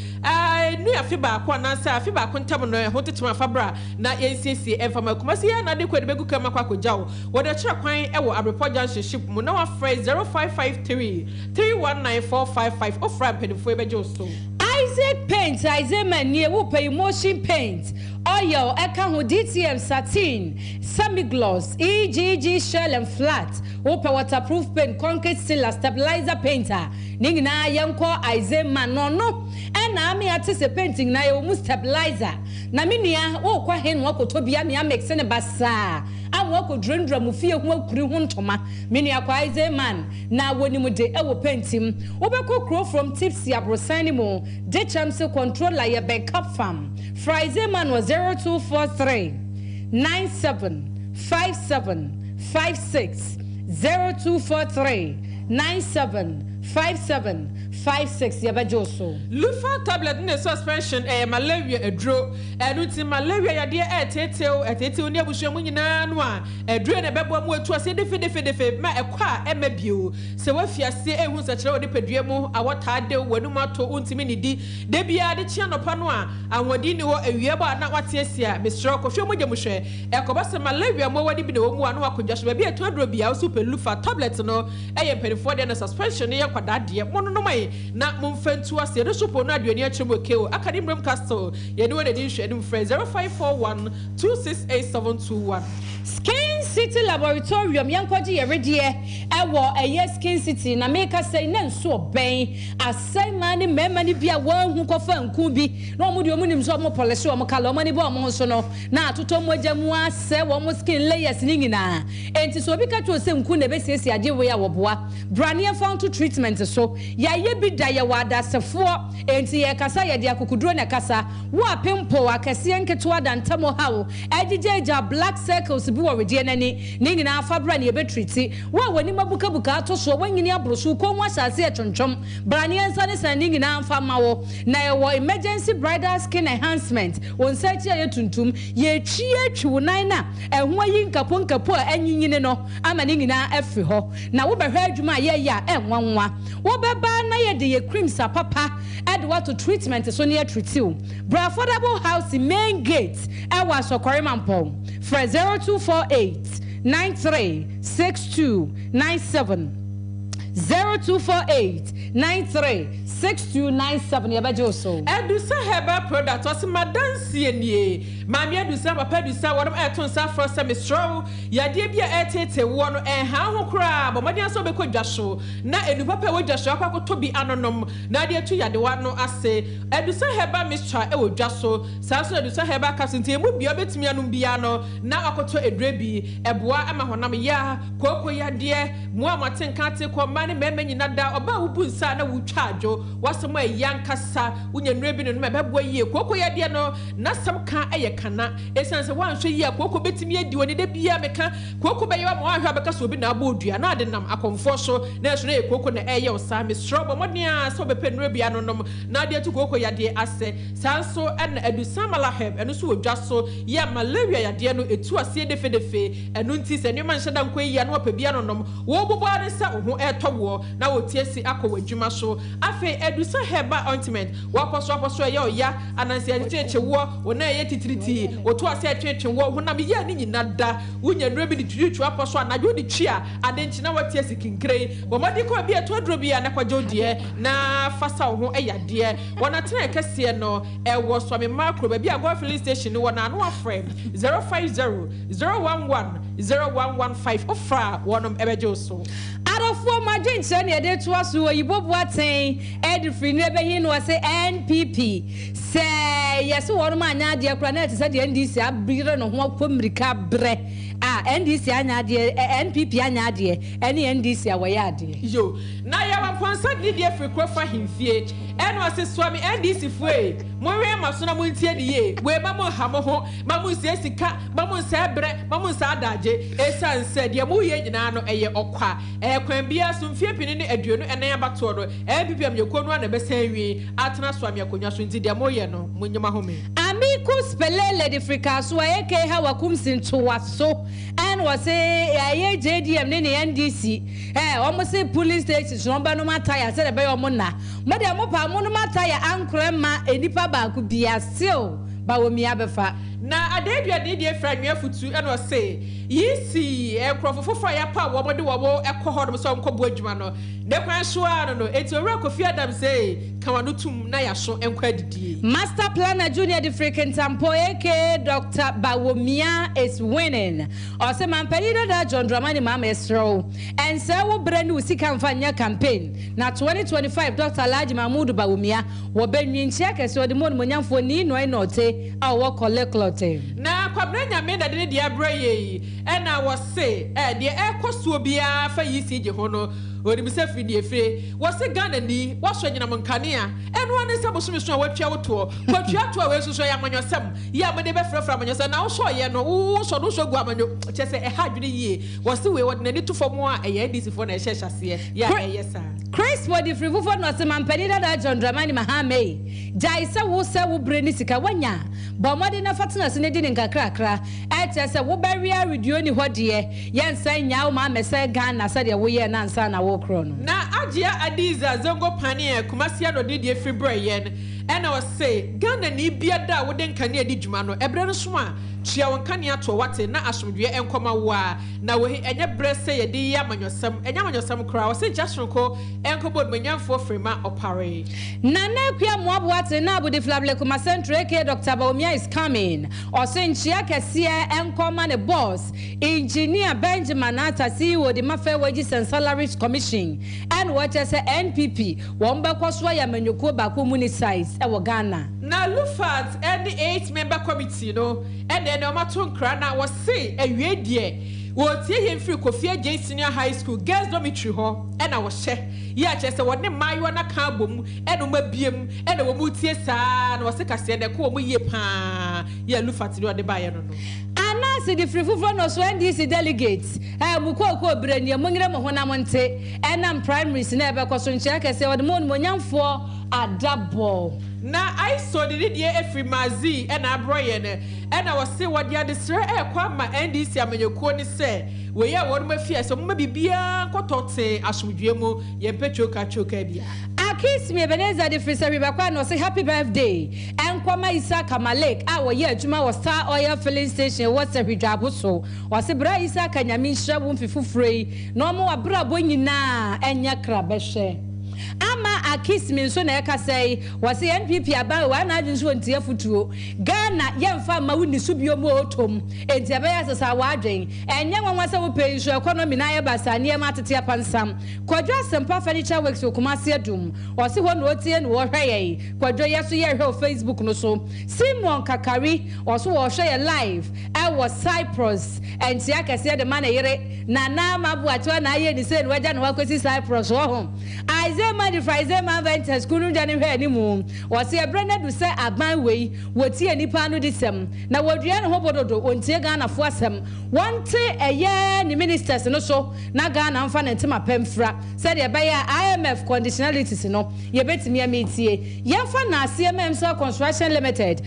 ni afiba kwa na sa afiba ko ntam no ho tetema fabra na yensiesie emfama kumasi ya na de ko de begu kama kwa kojawo wo de kira kwan e wo Abrepo Junction ship mu na wa phrase 0553 319455 ofra pedifo bejo so Isaac Paint, Isaac Manie, who pay motion paint, oil, eka DTM satin, semi-gloss, EGG shell and flat, who pay waterproof paint, concrete sealer, stabilizer painter, ningna yanko Isaac Manono, and I anticipating na you stabilizer. Na minia, oh, kwa hen wako tobia mi make sene basa. I walk with Drendra Mufia who crew huntoma, mini acquire man. Now, when you would ever paint him, Obeko crow from Tipsy Abrosanimo, Dechamso control like a backup farm. Friday man was 0243 975756 0243 975756 Yabajoso. Lufa tablet in the suspension malaria a draw and with malaria ya dear teteo near Bushamunina noa a drain a bebo to a city defe ma a qua emebio so if you say a who's a child de pedriemo a what had de wenuma to untimini debia the channel panoa and wadino a yeba not what yes ya Mr. Koshomujamushe a cobasa malaria more what be the one who could just be a 200 be super Lufa tablets no a penny and a suspension near Quadadia no way na mumfen to us the super na dunia chimokeo academic castle you know the edition phrase 0541 268721 Skin City Laboratorium yankoji yeredie ewo eye Skin City na make say na so ben asai mani memani bia wan hu kofa nku bi na omudi omunim so mo polish o mo kala omani bo mo so no na atoto moja mu ase wo mo skin layers ni nyina enti so bi ka to se nku na be siesie age we ya wo boa brania found to treatment so ya ye bi da ye wada sefo enti ye kasa ye dia kokuduro na kasa wo apempo akase enketo da ntamo hawo ejejeja black circles bi wo redie nani ni nyina fabra na ye betriti wo wani mabuka buka ato so wanyini abroso ko nwa asase e twontwom brania nsa ne san ni nyina amfa mawo na ye wo emergency bridal skin enhancement won search ye tuntum ye twie twu nan na ehwo yi nkapo anyinyine no ama ni nyina afi ho na wo behwa adwuma ye ya enwanwa wo beba na ye de ye cream sapapa ed what to treatment so near treatiu bra affordable house main gate e wa sokore mampom for 0248 936297 0248 936297 yabajoso Edusa herbal product was madansi nie mami edusa papa edusa wodom eton sa for semestro ya de bia etete wo no ha ho kra bo madi aso be ko dwaso na enu papa wo dwaso akwa to bi anonom na de tu ya de wa no ase edusa herbal mixture e wo dwaso sa so edusa herbal capsule emu bia betimi anum bia no na akoto edrebi eboa ama honam ya koko ya de mo amaten kate ko mane meme nyina da oba wubu nsa na wutwajo wasɛm a yankasa wonya nnura bi no no mɛbɛboa yie kooko yɛdeɛ no nasɛm ka ɛyɛ kana ɛsiane sɛ woanhwɛ yie a kooko bɛtumi adi wɔ ne da bia meka kooko bɛyɛ wa ma woahwɛ a bɛka sɛ obi na abɔ odua na ade nam akɔmfoɔ so na ɛso no yɛ kooko na ɛyɛ wo saa mesrɛ bɔ mmɔden a sɛ wobɛpɛ nnura bia no nom na adeɛ to kooko yadeɛ asɛ saa nso ɛna adusamala heb ɛno nso wɔ dwa so yɛ malaria yadeɛ no ɛtu aseɛ defedefe ɛno nti sɛ nneɛma nhyɛ da nkɔ yia no wapɛ bia no nom wɔbobɔ ne sɛ wo ho ɛtɔ woɔ na wɔtie si akɔ wɔ adwuma so afei adusa heba ointment wakɔ so ɛyɛ ɔya anansi ɛtwetwe wɔ wo na ɛyɛ titiriti wɔto aseɛ ɛtwetwe wɔ ho na me yɛ ne nyina da wonya nnura bi de twitwi apɔ so anadwo de twi a ade nti na wɔtie si kinkire bɔ mɔde kɔ bi ɛto aduro bi a na kɔgye deɛ na fasa wo ho ɛyɛ adeɛ wɔna tena kɛseɛ no ɛwɔ swami macro baabi a go filling station wɔ na no afrɛ 050 011 0115 ofra wɔnom ɛbɛgye so Arofo Majinche ne de to aso oyibo boaten edi free ne behin no say NPP say yes wɔnom anya ade akura na ɛte sɛ de NDC abire no ho akɔmrika bre NDC anya ade NPP anya ade ɛne NDC awɔyɛ ade yo na ya wamponsa de de free krofa himfie ɛno ase swami NDC fue monwe maso na montie de ye we ba mo ha mo ho ma mo sie sika ma mo nsa bre ma mo nsa adagye esan sɛ de mo ye nyina no ɛyɛ ɔkwa kwan bia so mfie pini ne aduonu ɛnan abato no NPP amyeko no na bɛsan wi atena swami akonwa so nti de mo ye no monyema home Amicus Pelele de Frika so ayeke ha wakum sinto waso and was say aye JDM ne NDC almost say police station so ba no mataya say be omo na mo de mo pa mo no mataya ankrema enipa ba ku bia still ba wo mi abefa na adedua de de fra nwa futu and was say yisi ekrofofo ya pa wo de wo ekọ ho so nkọbo adwuma no de kwan so a no eti owura Kofi Adam say kawano tum na ya so enkwa didie Master Planner Junior de Freaking Tampo AK Dr. Bawomia is winning or say man pedido da John Dramani Mama Esro and say wo brand new sika mfanya campaign na 2025 Dr. Alhaji Mahmoud Bawomia wo benwi nchia kese odi mo nyamfo ni no enote a wo collect na kwabra nyame da de de abraye e na wo se de ekoso bia fa yisi je ho no odi bi se fidie fire wo se Ghana ni wo so nyina monkane a eno ane se boso miso a watwa woto kwatwa to a we so ya amanyosem ya mo de be frafra amanyosem na wo so ye no wo so do so gu amanyo che se e ha dwene yie wo se we wode nani to fom a e ya DC fo na e hyehase ya e yesa Chris body free fo no se man penida da John Dramani Mahame jai se wo breni sika wanya ba mode na fatena se ne di nkakrakra ete se wo baria radio ni hodie yensan nya ma mese Ghana se de wo ye na nsa na wo kro no na Ajia Adiza Zongo Panie Kumasia no de February ena o say Ghana ni bia da wo de nkane adi dwuma no ebre no so a tua won kane ato wate na asomdwe enkoma wo a na wo enye bre se ye de ya manyosam enya manyosam kra wo se jasronko enkobod manyamfo frema opare na na kwa moabo wate na abudi flable kuma central AK Dr. Bawumia is coming o se nchia kese enkoma ne boss engineer Benjamin Ata CEO de Mafa Wages and Salaries Commission and what say NPP won be kwaso ya manyoko ba ko muni size e wo Ghana na Lufat and the 8-member committee no and then o maton kra na was say awie die wo tie him free Kofi Agye Senior High School girls dormitory ho and I was share ya chese woni mayo na ka bom and o mabiem and wo mu tie saa na was kase de ko mo ye pa ya Lufat no de ba ye no anase the free fufo no so NDC delegates mukoko brani mungire mo hona monte enam primaries na ebe kwaso nchia kese wode mo nyamfo adabo na I saw the idea every mazi and abroye ne and I was say what ya desire kwa ma NDC amanyeko ni se we ya won ma fie so mo bibia kotote asomdwe mu ye petroka choka bia Akis me Ebenezer de Frisa Bakwa no say happy birthday and kwama Isaka Malek a wo ye adwuma wo Star Oil filling station wo se hwidwabo so wo se bra Isaka nyame nhya wo mfifufrei no mo abra bo nyina enya kra behwe ama Akis me so na eka say was NPP aba wa na adwun so ntia futuo Ghana yemfa ma wuni so biomo otom enti aba ya sasa wa adwen enye nwanwa se wo pay so economy na ye basa ne ma tete apansam kwadwa sempa furniture works okumase adum was ho no tie no wo hweye kwadwa yeso ye hwe Facebook no so Simon Kakari was wo hwe ye live I was Cyprus enti akase de man yere na na mabu atwa na ye ni se no waja no wakwesi Cyprus wo ho Isaiah enterprise man ventures kunu jani hwe animu wose ebrene du se aban wei wotie nipa no disem na wadua ne hobododo ontie Ghana fo asem wonte eye ni ministers no so na Ghana mfa ne ntema pemfra said ye be IMF conditionalities no ye betimi ametie ye fa na CMM Construction Limited